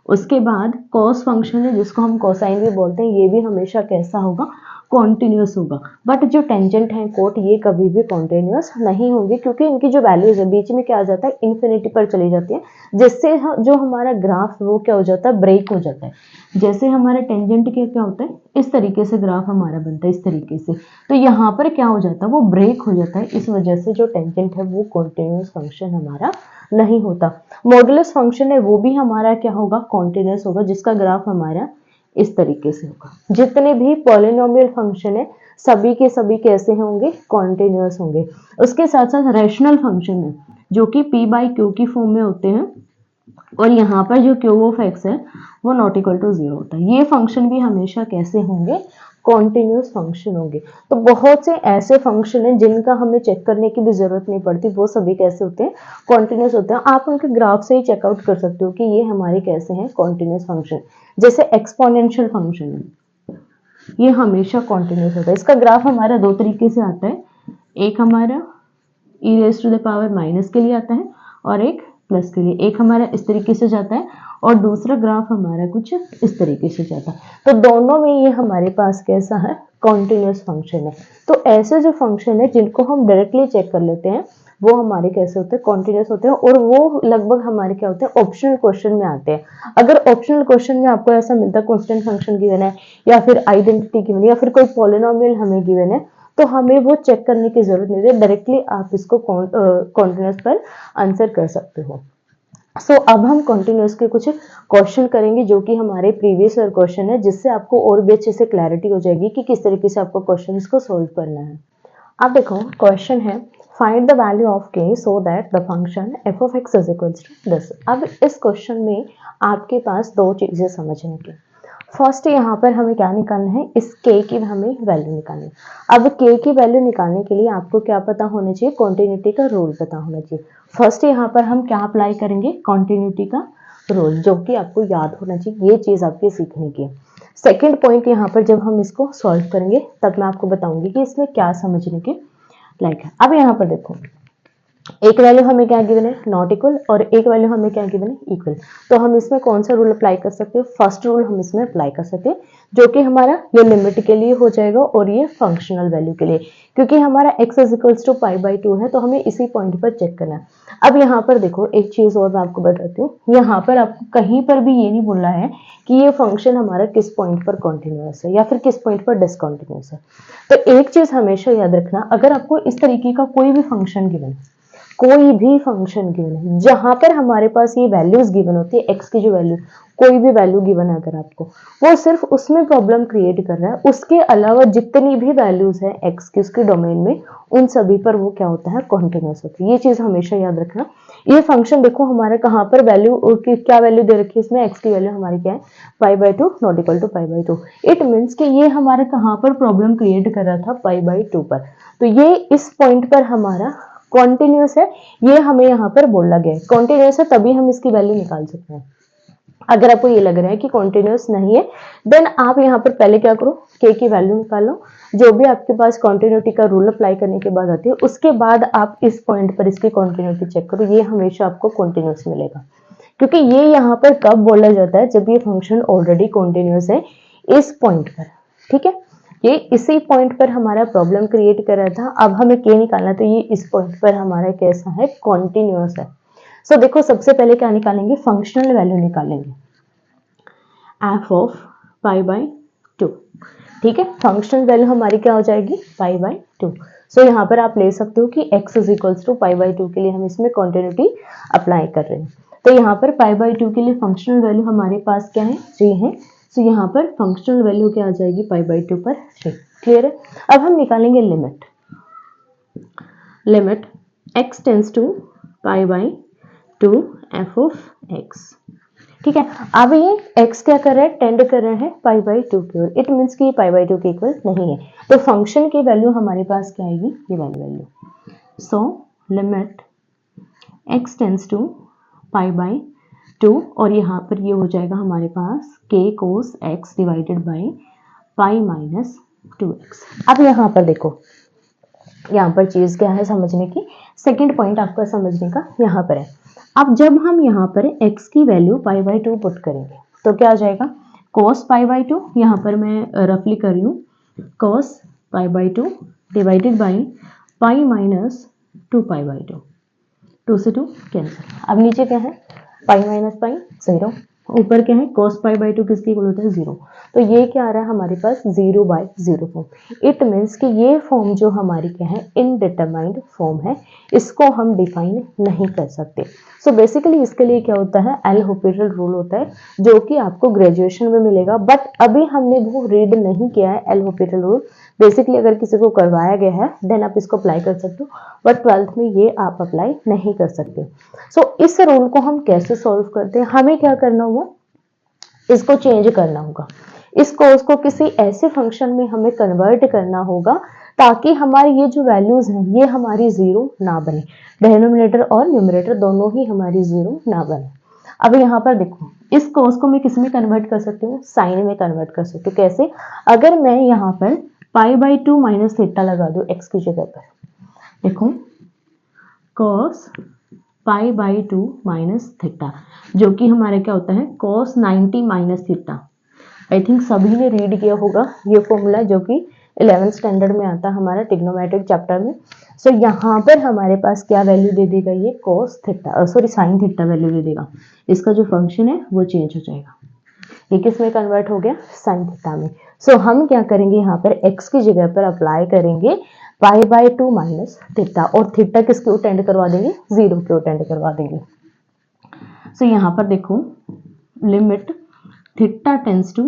उसके बाद कॉस फंक्शन है जिसको हम कोसाइन भी बोलते हैं, ये भी हमेशा कैसा होगा, कॉन्टिन्यूअस होगा। बट जो टेंजेंट है कोट, ये कभी भी कॉन्टिन्यूअस नहीं होंगे, क्योंकि इनकी जो वैल्यूज है बीच में क्या आ जाता है, इन्फिनिटी पर चली जाती है, जिससे जो हमारा ग्राफ वो क्या हो जाता है, ब्रेक हो जाता है। जैसे हमारा टेंजेंट के क्या होता है, इस तरीके से ग्राफ हमारा बनता है, इस तरीके से, तो यहाँ पर क्या हो जाता है, वो ब्रेक हो जाता है। इस वजह से जो टेंजेंट है वो कॉन्टिन्यूअस फंक्शन हमारा नहीं होता। मॉडुलस फंक्शन है वो भी हमारा क्या होगा, कॉन्टिन्यूअस होगा, जिसका ग्राफ हमारा इस तरीके से होगा। जितने भी पॉलिनोमियल फंक्शन है सभी के सभी कैसे होंगे, कॉन्टिन्यूअस होंगे। उसके साथ साथ रैशनल फंक्शन है जो कि p बाई क्यू की फॉर्म में होते हैं, और यहाँ पर जो क्यू ऑफ एक्स है वो नॉट इक्वल टू 0 होता है। ये फंक्शन भी हमेशा कैसे होंगे, कॉन्टिन्यूअस फंक्शन होंगे। तो बहुत से ऐसे फंक्शन हैं जिनका हमें चेक करने की भी जरूरत नहीं पड़ती, वो सभी कैसे होते हैं, कॉन्टिन्यूअस होते हैं। आप उनके ग्राफ से ही चेकआउट कर सकते हो कि ये हमारे कैसे हैं, कॉन्टिन्यूअस फंक्शन। जैसे एक्सपोनेंशियल फंक्शन है, ये हमेशा कॉन्टिन्यूअस होता है। इसका ग्राफ हमारा दो तरीके से आता है, एक हमारा e raise to the power minus के लिए आता है और एक प्लस के लिए। एक हमारा इस तरीके से जाता है और दूसरा ग्राफ हमारा कुछ इस तरीके से जाता है। तो दोनों में ये हमारे पास कैसा है, कॉन्टिन्यूअस फंक्शन है। तो ऐसे जो फंक्शन है जिनको हम डायरेक्टली चेक कर लेते हैं वो हमारे कैसे होते हैं, कॉन्टिन्यूअस होते हैं, और वो लगभग हमारे क्या होते हैं, ऑप्शनल क्वेश्चन में आते हैं। अगर ऑप्शनल क्वेश्चन में आपको ऐसा मिलता है कांस्टेंट फंक्शन गिवन है या फिर आइडेंटिटी गिवन है या फिर कोई पॉलिनोमियल हमें गिवन है, तो हमें वो चेक करने की जरूरत नहीं है, डायरेक्टली आप इसको कॉन्टिन्यूअस पर आंसर कर सकते हो। सो अब हम कंटिन्यूअस के कुछ क्वेश्चन करेंगे जो कि हमारे प्रीवियस ईयर क्वेश्चन है, जिससे आपको और भी अच्छे से क्लैरिटी हो जाएगी कि किस तरीके से आपको क्वेश्चंस को सोल्व करना है। अब देखो क्वेश्चन है find the value of k so that the function f of x is equals to this. अब इस क्वेश्चन में आपके पास दो चीजें समझने की। फर्स्ट यहाँ पर हमें क्या निकालना है, इस k की हमें वैल्यू निकालनी है। अब k की वैल्यू निकालने के लिए आपको क्या पता होना चाहिए, कॉन्टिन्यूटी का रूल पता होना चाहिए। फर्स्ट यहाँ पर हम क्या अप्लाई करेंगे, कॉन्टिन्यूटी का रूल, जो कि आपको याद होना चाहिए, ये चीज आपकी सीखने की है। सेकेंड पॉइंट यहाँ पर जब हम इसको सॉल्व करेंगे तब मैं आपको बताऊंगी कि इसमें क्या समझने के लायक है। अब यहाँ पर देखो एक वैल्यू हमें क्या गिवन है, नॉट इक्वल, और एक वैल्यू हमें क्या गिवन है, इक्वल। तो हम इसमें कौन सा रूल अप्लाई कर सकते हैं, फर्स्ट रूल हम इसमें अप्लाई कर सकते हैं, जो कि हमारा ये लिमिट के लिए हो जाएगा और ये फंक्शनल वैल्यू के लिए, क्योंकि हमारा x is equals to pi by 2 है, तो हमें इसी पॉइंट पर चेक करना है। अब यहाँ पर देखो एक चीज और मैं आपको बताती हूँ, यहाँ पर आपको कहीं पर भी ये नहीं बोला है कि ये फंक्शन हमारा किस पॉइंट पर कॉन्टिन्यूअस है या फिर किस पॉइंट पर डिसकॉन्टिन्यूअस है। तो एक चीज हमेशा याद रखना, अगर आपको इस तरीके का कोई भी फंक्शन गिवन है, कोई भी फंक्शन गिवन है जहां पर हमारे पास ये वैल्यूज गिवन होती है, एक्स की जो वैल्यू, कोई भी वैल्यू गिवन है अगर आपको, वो सिर्फ उसमें प्रॉब्लम क्रिएट कर रहा है, उसके अलावा जितनी भी वैल्यूज है एक्स की उसके डोमेन में, उन सभी पर वो क्या होता है, कॉन्टिन्यूअस होता है। ये चीज हमेशा याद रखना। ये फंक्शन देखो हमारा कहाँ पर वैल्यू, क्या वैल्यू दे रखी है इसमें, एक्स की वैल्यू हमारी क्या है, pi by 2 not equal to pi by 2। It means कि ये हमारा कहाँ पर प्रॉब्लम क्रिएट कर रहा था, पाई बाई 2 पर। तो ये इस पॉइंट पर हमारा कॉन्टिन्यूअस है, ये हमें यहाँ पर बोला गया है कॉन्टिन्यूअस है, तभी हम इसकी वैल्यू निकाल सकते हैं। अगर आपको ये लग रहा है कि कॉन्टिन्यूअस नहीं है, देन आप यहाँ पर पहले क्या करो, k की वैल्यू निकालो, जो भी आपके पास कॉन्टिन्यूटी का रूल अप्लाई करने के बाद आती है, उसके बाद आप इस पॉइंट पर इसकी कॉन्टिन्यूटी चेक करो, ये हमेशा आपको कॉन्टिन्यूअस मिलेगा। क्योंकि ये यहाँ पर कब बोला जाता है, जब ये फंक्शन ऑलरेडी कॉन्टिन्यूअस है इस पॉइंट पर, ठीक है। ये इसी पॉइंट पर हमारा प्रॉब्लम क्रिएट कर रहा था, अब हमें k निकालना, तो ये इस पॉइंट पर हमारा कैसा है, कॉन्टिन्यूअस है। सो देखो सबसे पहले क्या निकालेंगे, फंक्शनल वैल्यू निकालेंगे, एफ ऑफ पाई बाई 2, ठीक है। फंक्शनल वैल्यू हमारी क्या हो जाएगी, पाई बाई 2। सो यहाँ पर आप ले सकते हो कि x is equals to pi by 2 के लिए हम इसमें कॉन्टिन्यूटी अप्लाई कर रहे हैं। तो यहाँ पर पाई बाई 2 के लिए फंक्शनल वैल्यू हमारे पास क्या है, 3 है। सो यहाँ पर फंक्शनल वैल्यू क्या आ जाएगी, पाई बाई 2 पर 3। क्लियर है। अब हम निकालेंगे limit, limit x tends to pi by 2 f of x, ठीक है। अब ये x क्या कर रहा है, टेंड कर रहा है पाई बाई 2 की ओर, इट मीन्स कि पाई बाई 2 के इक्वल नहीं है, तो फंक्शन की वैल्यू हमारे पास क्या आएगी, ये वाली value. So limit x tends to pi by 2, और यहाँ पर ये हो जाएगा हमारे पास k cos x divided by pi minus 2x। अब यहाँ पर देखो, यहाँ पर चीज क्या है समझने की, सेकेंड पॉइंट आपका समझने का यहाँ पर है। अब जब हम यहाँ पर x की वैल्यू पाई बाई 2 पुट करेंगे तो क्या आ जाएगा, cos पाई बाई 2, यहाँ पर मैं रफली कर रही हूँ, cos pi by 2 divided by pi minus 2 pi by 2, 2 से 2 कैंसिल। अब नीचे क्या है, पाई माइनस पाई 0, ऊपर क्या है, cos पाई बाई 2 किसके इक्वल होता है, 0। तो ये क्या आ रहा है हमारे पास, 0 बाई 0 फॉर्म। इट मीन्स कि ये फॉर्म जो हमारी क्या है, इनडिटरमाइंड फॉर्म है, इसको हम डिफाइन नहीं कर सकते। सो बेसिकली इसके लिए क्या होता है, एल हॉपिटल रूल होता है, जो कि आपको ग्रेजुएशन में मिलेगा, बट अभी हमने वो रीड नहीं किया है एल हॉपिटल रूल। बेसिकली अगर किसी को करवाया गया है देन आप इसको अप्लाई कर सकते हो, बट 12th में ये आप अप्लाई नहीं कर सकते। सो इस रूल को हम कैसे सॉल्व करते हैं, हमें क्या करना होगा, इसको चेंज करना होगा, इसको उसको किसी ऐसे फंक्शन में हमें कन्वर्ट करना होगा ताकि हमारी ये जो वैल्यूज हैं ये हमारी जीरो ना बने, डिनोमिनेटर और न्यूमरेटर दोनों ही हमारी जीरो ना बने। अब यहाँ पर देखो, इस cos को मैं किस में कन्वर्ट कर सकती हूँ, साइन में कन्वर्ट कर सकती हूँ। कैसे, अगर मैं यहाँ पर पाई बाई 2 माइनस थीटा लगा दूँ x की जगह पर, देखो cos pi by 2 minus theta, जो कि हमारे क्या होता है, cos 90 minus theta. I think सभी ने रीड किया होगा ये फॉर्मूला, जो कि 11th स्टैंडर्ड में आता है हमारा ट्रिग्नोमेट्रिक चैप्टर में। सो यहाँ पर हमारे पास क्या वैल्यू दे देगा, ये cos theta, sorry sine theta value दे देगा। इसका जो फंक्शन है वो चेंज हो जाएगा, ये किस में कन्वर्ट हो गया, साइन थीटा में। सो हम क्या करेंगे, यहाँ पर x की जगह पर अप्लाई करेंगे पाई बाई 2 माइनस थीटा, और थीटा किसके ओर टेंड करवा देंगे, 0 के ओर टेंड करवा देंगे। सो यहाँ पर देखो लिमिट थीटा टेंड्स टू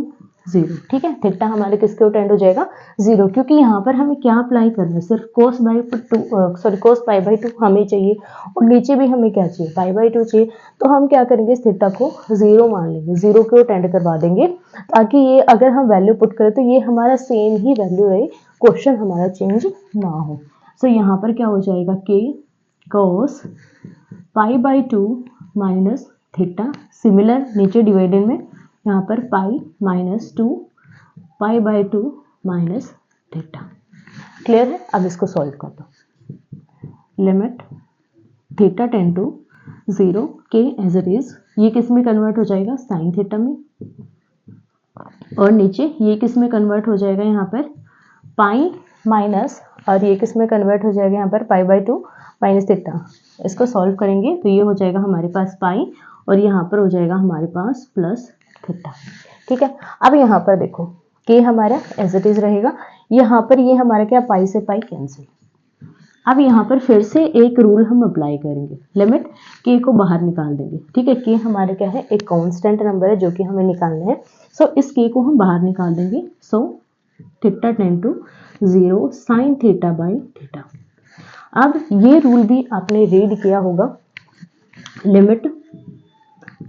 0, ठीक है। थीटा हमारे किसके ओर टेंड हो जाएगा 0, क्योंकि यहाँ पर हमें क्या अप्लाई करना है, सिर्फ cos पाई बाई 2 हमें चाहिए और नीचे भी हमें क्या चाहिए, पाई बाई 2 चाहिए। तो हम क्या करेंगे, इस थीटा को 0 मान लेंगे, 0 की ओर टेंड करवा देंगे, ताकि ये अगर हम वैल्यू पुट करें तो ये हमारा सेम ही वैल्यू रहे, क्वेश्चन हमारा चेंज ना हो। सो यहाँ पर क्या हो जाएगा, k cos pi by 2 minus theta, similar नीचे डिवाइडेड में यहाँ पर pi minus 2 pi by 2 minus theta. Clear है। अब इसको सॉल्व कर दो। लिमिट थीटा टेंड टू 0 के एज इट इज, ये किस में कन्वर्ट हो जाएगा, साइन थीटा में, और नीचे ये किस में कन्वर्ट हो जाएगा, यहाँ पर पाई माइनस, और ये किस में कन्वर्ट हो जाएगा, यहाँ पर पाई बाई 2 माइनस थीटा। इसको सॉल्व करेंगे तो ये हो जाएगा हमारे पास पाई, और यहाँ पर हो जाएगा हमारे पास प्लस थीटा, ठीक है। अब यहाँ पर देखो के हमारा एज इट इज रहेगा, यहाँ पर ये हमारा क्या, पाई से पाई कैंसिल। अब यहाँ पर फिर से एक रूल हम अप्लाई करेंगे, लिमिट के को बाहर निकाल देंगे, ठीक है। के हमारे क्या है, एक कांस्टेंट नंबर है जो कि हमें निकालना है। सो इस के को हम बाहर निकाल देंगे। So theta tend to 0 sine theta by theta. अब ये रूल भी आपने रीड किया होगा, limit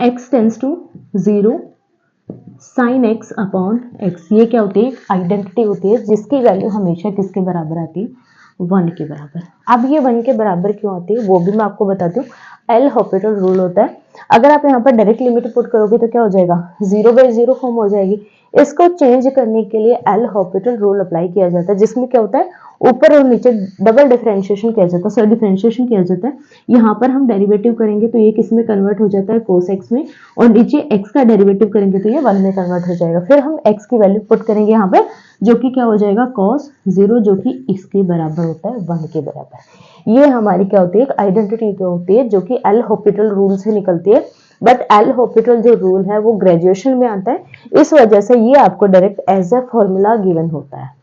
x tends to 0 sine x upon x। ये क्या होती है, आइडेंटिटी होती है जिसकी वैल्यू हमेशा किसके बराबर आती है, 1 के बराबर। अब ये 1 के बराबर क्यों आती है वो भी मैं आपको बताती हूँ। एल हॉपिटल रूल होता है, अगर आप यहाँ पर डायरेक्ट लिमिट पुट करोगे तो क्या हो जाएगा, 0/0 फॉर्म हो जाएगी। इसको चेंज करने के लिए एल हॉपिटल रूल अप्लाई किया जाता है, जिसमें क्या होता है, ऊपर और नीचे डबल डिफरेंशिएशन किया जाता है, सॉरी डिफरेंशिएशन किया जाता है। यहाँ पर हम डेरिवेटिव करेंगे तो ये किस में कन्वर्ट हो जाता है, cos x में, और नीचे x का डेरिवेटिव करेंगे तो ये 1 में कन्वर्ट हो जाएगा। फिर हम x की वैल्यू पुट करेंगे यहाँ पे, जो कि क्या हो जाएगा, cos 0, जो कि इसके बराबर होता है 1 के बराबर। ये हमारी क्या होती है, एक आइडेंटिटी होती है जो कि एल हॉपिटल रूल से निकलती है। बट एल हॉपिटल जो रूल है वो ग्रेजुएशन में आता है, इस वजह से ये आपको direct as a formula given होता है।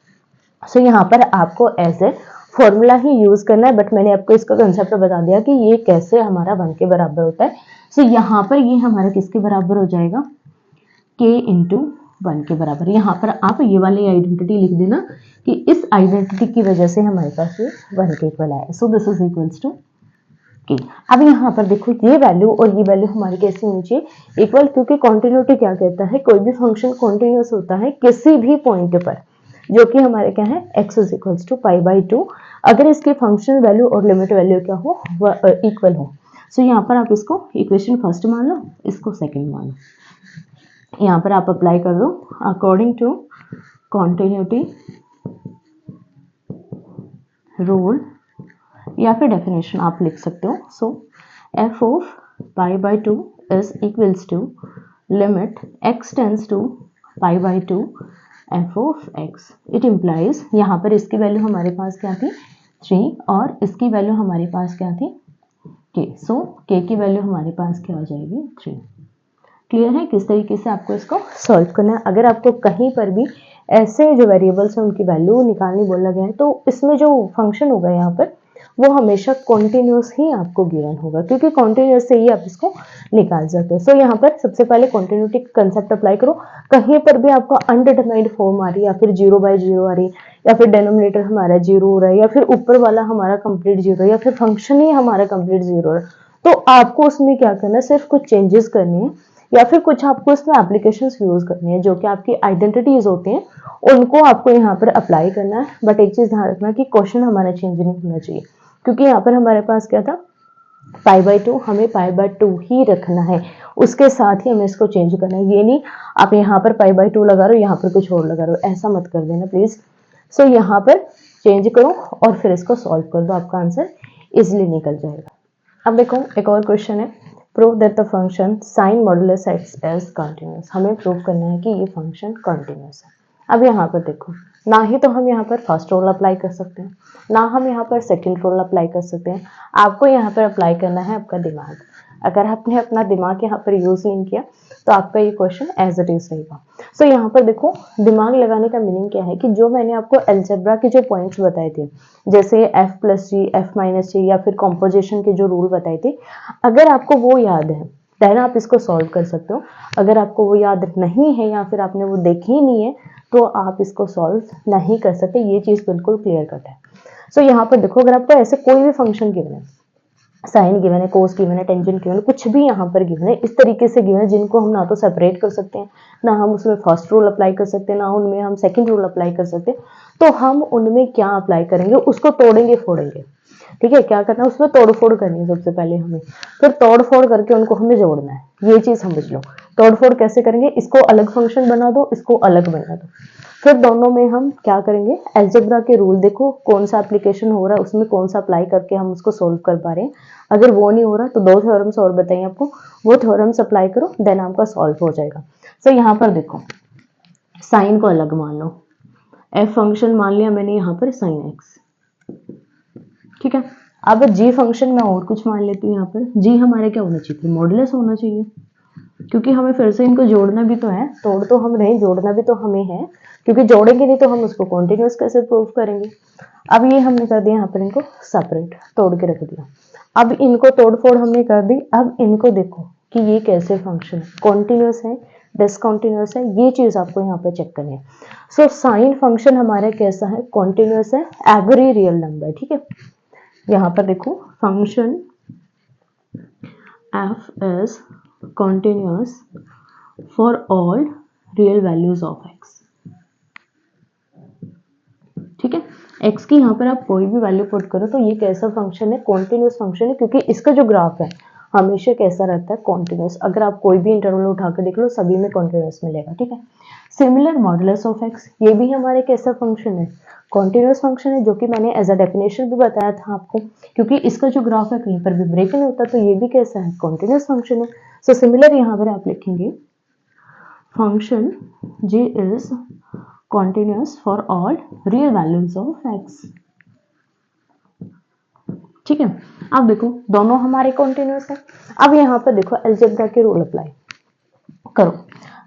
सो यहाँ पर आपको एज ए फॉर्मूला ही यूज करना है, बट मैंने आपको इसका कंसेप्ट बता दिया कि ये कैसे हमारा 1 के बराबर होता है। सो यहाँ पर ये हमारा किसके बराबर हो जाएगा, k इंटू 1 के बराबर। यहाँ पर आप ये वाली आइडेंटिटी लिख देना कि इस आइडेंटिटी की वजह से हमारे पास ये 1 के इक्वल आया। So this is equals to k। अब यहाँ पर देखो ये वैल्यू और ये वैल्यू हमारी कैसी होनी चाहिए, इक्वल, क्योंकि कॉन्टिन्यूटी क्या कहता है, कोई भी फंक्शन कॉन्टिन्यूअस होता है किसी भी पॉइंट पर, जो कि हमारे क्या है, x is equals to pi by 2, अगर इसकी फंक्शन वैल्यू और लिमिट वैल्यू क्या हो, इक्वल हो। सो यहाँ पर आप इसको इक्वेशन फर्स्ट मान लो, इसको सेकंड मान लो। यहाँ पर आप अप्लाई कर दो अकॉर्डिंग टू कॉन्टिन्यूटी रूल, या फिर डेफिनेशन आप लिख सकते हो। So f of pi by 2 is equals to limit x tends to pi by 2 f of x। It implies, यहाँ पर इसकी वैल्यू हमारे पास क्या थी, 3, और इसकी वैल्यू हमारे पास क्या थी, k। सो k की वैल्यू हमारे पास क्या हो जाएगी, 3। क्लियर है किस तरीके से आपको इसको सॉल्व करना है। अगर आपको कहीं पर भी ऐसे जो वेरिएबल्स हैं उनकी वैल्यू निकालनी बोला गया है, तो इसमें जो फंक्शन होगा यहाँ पर वो हमेशा कॉन्टिन्यूस ही आपको गिवन होगा, क्योंकि कॉन्टिन्यूस से ही आप इसको निकाल सकते हो। सो यहाँ पर सबसे पहले कॉन्टिन्यूटी कंसेप्ट अप्लाई करो। कहीं पर भी आपको अनडिटरमाइंड फॉर्म आ रही है, या फिर 0/0 आ रही है, या फिर डेनोमिनेटर हमारा 0 हो रहा है, या फिर ऊपर वाला हमारा कंप्लीट 0 है, या फिर फंक्शन ही हमारा कंप्लीट 0 है, तो आपको उसमें क्या करना है, सिर्फ कुछ चेंजेस करने हैं, या फिर कुछ आपको इसमें एप्लीकेशंस यूज करनी है, जो कि आपकी आइडेंटिटीज होती हैं, उनको आपको यहाँ पर अप्लाई करना है। बट एक चीज ध्यान रखना कि क्वेश्चन हमारा चेंज नहीं होना चाहिए, क्योंकि यहाँ पर हमारे पास क्या था, पाई बाई 2, हमें पाई बाई 2 ही रखना है, उसके साथ ही हमें इसको चेंज करना है। ये नहीं आप यहाँ पर पाई बाई 2 लगा रहे हो, यहाँ पर कुछ और लगा रहे हो, ऐसा मत कर देना प्लीज। सो यहाँ पर चेंज करो और फिर इसको सॉल्व कर दो, आपका आंसर इजिली निकल जाएगा। अब देखो एक और क्वेश्चन है, prove that the function sine modulus x is continuous. हमें प्रूव करना है कि ये फंक्शन कंटिन्यूअस है। अब यहाँ पर देखो, ना ही तो हम यहाँ पर फर्स्ट रूल अप्लाई कर सकते हैं, ना हम यहाँ पर सेकंड रूल अप्लाई कर सकते हैं। आपको यहाँ पर अप्लाई करना है आपका दिमाग। अगर आपने अपना दिमाग यहाँ पर यूज नहीं किया तो आपका ये क्वेश्चन एज इट इज रहेगा। सो यहाँ पर देखो, दिमाग लगाने का मीनिंग क्या है कि जो मैंने आपको अलजेब्रा के जो पॉइंट्स बताए थे, जैसे f + g, f - g, या फिर कॉम्पोजिशन के जो रूल बताए थे, अगर आपको वो याद है देन आप इसको सॉल्व कर सकते हो। अगर आपको वो याद नहीं है या फिर आपने वो देखी ही नहीं है तो आप इसको सॉल्व नहीं कर सकते, ये चीज़ बिल्कुल क्लियर कट है। सो यहाँ पर देखो, अगर आपको ऐसे कोई भी फंक्शन गिवन है, साइन गिवन है, कोस गिवन है, टेंजेंट गिवन है, कुछ भी यहाँ पर गिवन है, इस तरीके से गिवन है जिनको हम ना तो सेपरेट कर सकते हैं, ना हम उसमें फर्स्ट रूल अप्लाई कर सकते हैं, ना उनमें हम सेकंड रूल अप्लाई कर सकते हैं, तो हम उनमें क्या अप्लाई करेंगे, उसको तोड़ेंगे फोड़ेंगे। ठीक है, क्या करना है, उसमें तोड़ फोड़ करनी है सबसे पहले हमें, फिर तोड़ फोड़ करके उनको हमें जोड़ना है। ये चीज समझ लो। तोड़ फोड़ कैसे करेंगे, इसको अलग फंक्शन बना दो, इसको अलग बना दो, फिर दोनों में हम क्या करेंगे, अलजेब्रा के रूल देखो कौन सा एप्लीकेशन हो रहा है, उसमें कौन सा अप्लाई करके हम उसको सोल्व कर पा रहे हैं। अगर वो नहीं हो रहा तो 2 थ्योरम्स और बताइए आपको, वो थ्योरम्स अप्लाई करो, देन आपका सॉल्व हो जाएगा। सो यहाँ पर देखो, साइन को अलग मान लो, एफ फंक्शन मान लिया मैंने यहाँ पर साइन एक्स, ठीक है। अब जी फंक्शन में और कुछ मान लेती हूँ, यहाँ पर जी हमारे क्या होना चाहिए, मॉडुलस होना चाहिए, क्योंकि हमें फिर से इनको जोड़ना भी तो है, तोड़ तो हम रहे, जोड़ना भी तो हमें है, क्योंकि जोड़ेंगे नहीं तो हम उसको कॉन्टिन्यूस कैसे प्रूव करेंगे। अब ये हमने कर दिया यहाँ पर इनको सेपरेट, तोड़ के रख दिया। अब इनको तोड़ फोड़ हमने कर दी। अब इनको देखो कि ये कैसे फंक्शन है, कॉन्टिन्यूस है, डिसकॉन्टिन्यूस है, ये चीज आपको यहाँ पर चेक करनी है। सो साइन फंक्शन हमारा कैसा है, कॉन्टिन्यूस है, एवरी रियल नंबर, ठीक है। यहाँ पर देखो, function f is continuous for all real values of x, ठीक है। x की यहाँ पर आप कोई भी वैल्यू पुट करो तो ये कैसा फंक्शन है, कॉन्टिन्यूस फंक्शन है, क्योंकि इसका जो ग्राफ है हमेशा कैसा रहता है, कॉन्टिन्यूस। अगर आप कोई भी इंटरवल उठा के देख लो, सभी में कॉन्टिन्यूस मिलेगा, ठीक है। सिमिलर मॉडुलस ऑफ x, ये भी हमारे कैसा फंक्शन है, कॉन्टिन्यूस फंक्शन है, जो कि मैंने एज अ डेफिनेशन भी बताया था आपको, क्योंकि इसका जो ग्राफ है कहीं पर भी ब्रेक नहीं होता, तो ये भी कैसा है, कॉन्टिन्यूस फंक्शन है। सो सिमिलर यहाँ पर आप लिखेंगे function g is continuous for all real values of x, ठीक है। अब देखो दोनों हमारे कॉन्टिन्यूस है। अब यहाँ पर देखो अलजेब्रा के रूल अप्लाई करो,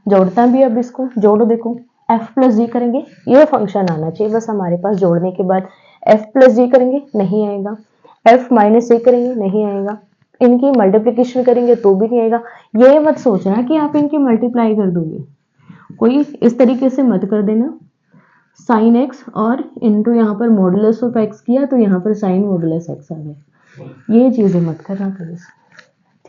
जोड़ता भी, अब इसको जोड़ो, देखो f प्लस जी करेंगे, ये फंक्शन आना चाहिए बस हमारे पास, जोड़ने के बाद f प्लस जी करेंगे नहीं आएगा, f माइनस जी करेंगे नहीं आएगा, इनकी मल्टीप्लीकेशन करेंगे तो भी नहीं आएगा। ये मत सोचना कि आप इनकी मल्टीप्लाई कर दोगे, कोई इस तरीके से मत कर देना, साइन एक्स और इनटू यहाँ पर मॉडुलस ऑफ एक्स किया तो यहाँ पर साइन मॉडुलस एक्स आ गया, ये चीजें मत करना प्लीज,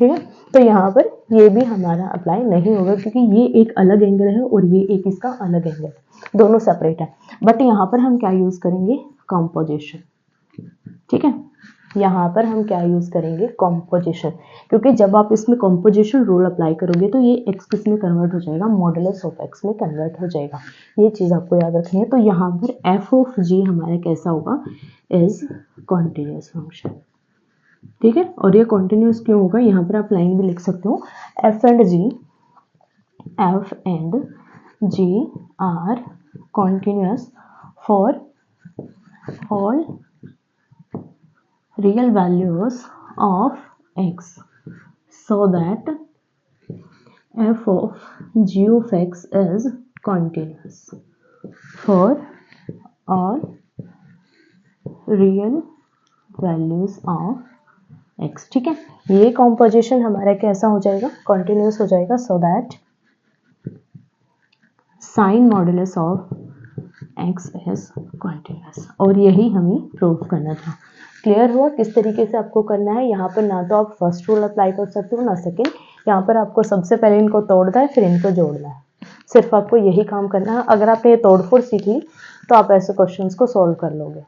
ठीक है। तो यहाँ पर ये भी हमारा अप्लाई नहीं होगा, क्योंकि ये एक अलग एंगल है और ये एक इसका अलग एंगल है, दोनों सेपरेट है। बट यहाँ पर हम क्या यूज करेंगे, कॉम्पोजिशन, ठीक है। यहाँ पर हम क्या यूज करेंगे, कॉम्पोजिशन, क्योंकि जब आप इसमें कॉम्पोजिशन रूल अप्लाई करोगे तो ये एक्स किस में कन्वर्ट हो जाएगा, मॉडुलस ऑफ एक्स में कन्वर्ट हो जाएगा, ये चीज आपको याद रखनी है। तो यहाँ पर एफ ऑफ जी हमारा कैसा होगा, इज कॉन्टिन्यूस फंक्शन, ठीक है। और ये कॉन्टिन्यूस क्यों होगा, यहाँ पर आप लाइन भी लिख सकते हो, f and g are continuous for all real values of x, so that f of g of x is continuous for all real values of x, ठीक है। ये कॉम्पोजिशन हमारा कैसा हो जाएगा, कंटिन्यूस हो जाएगा, so that sine modulus of x is continuous, और यही हमें प्रूव करना था। क्लियर हुआ किस तरीके से आपको करना है। यहाँ पर ना तो आप फर्स्ट रूल अप्लाई कर सकते हो ना सेकेंड, यहाँ पर आपको सबसे पहले इनको तोड़ना है फिर इनको जोड़ना है, सिर्फ आपको यही काम करना है। अगर आपने ये तोड़फोड़ सीख ली तो आप ऐसे क्वेश्चंस को सॉल्व कर लोगे।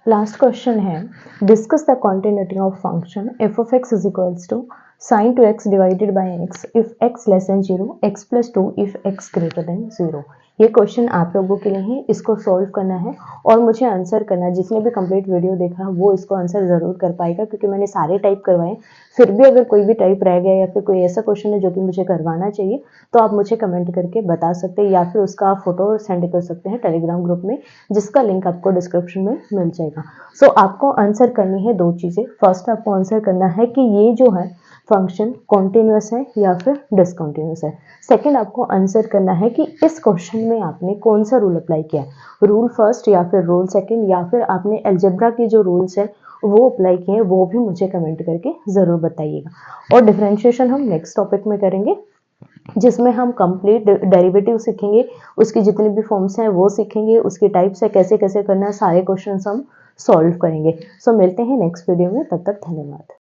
लास्ट क्वेश्चन है, discuss the continuity of function f of x is equals to sine two x divided by x if x less than 0, x plus 2 if x greater than 0। ये question आप लोगों के लिए है, इसको सॉल्व करना है और मुझे आंसर करना है। जिसने भी कंप्लीट वीडियो देखा वो इसको आंसर जरूर कर पाएगा, क्योंकि मैंने सारे टाइप करवाए। फिर भी अगर कोई भी टाइप रह गया या फिर कोई ऐसा क्वेश्चन है जो कि मुझे करवाना चाहिए तो आप मुझे कमेंट करके बता सकते हैं, या फिर उसका आप फोटो सेंड कर सकते हैं टेलीग्राम ग्रुप में, जिसका लिंक आपको डिस्क्रिप्शन में मिल जाएगा। सो आपको आंसर करनी है 2 चीजें। फर्स्ट आपको आंसर करना है कि ये जो है फंक्शन कॉन्टिन्यूस है या फिर डिसकॉन्टिन्यूस है। सेकंड आपको आंसर करना है कि इस क्वेश्चन में आपने कौन सा रूल अप्लाई किया, रूल फर्स्ट या फिर रूल सेकंड, या फिर आपने अलजेब्रा के जो रूल्स है वो अप्लाई किए हैं वो भी मुझे कमेंट करके ज़रूर बताइएगा। और डिफरेंशिएशन हम नेक्स्ट टॉपिक में करेंगे, जिसमें हम कंप्लीट डेरिवेटिव सीखेंगे, उसकी जितनी भी फॉर्म्स हैं वो सीखेंगे, उसकी टाइप्स है कैसे कैसे करना है, सारे क्वेश्चंस हम सॉल्व करेंगे। सो मिलते हैं नेक्स्ट वीडियो में, तब तक धन्यवाद।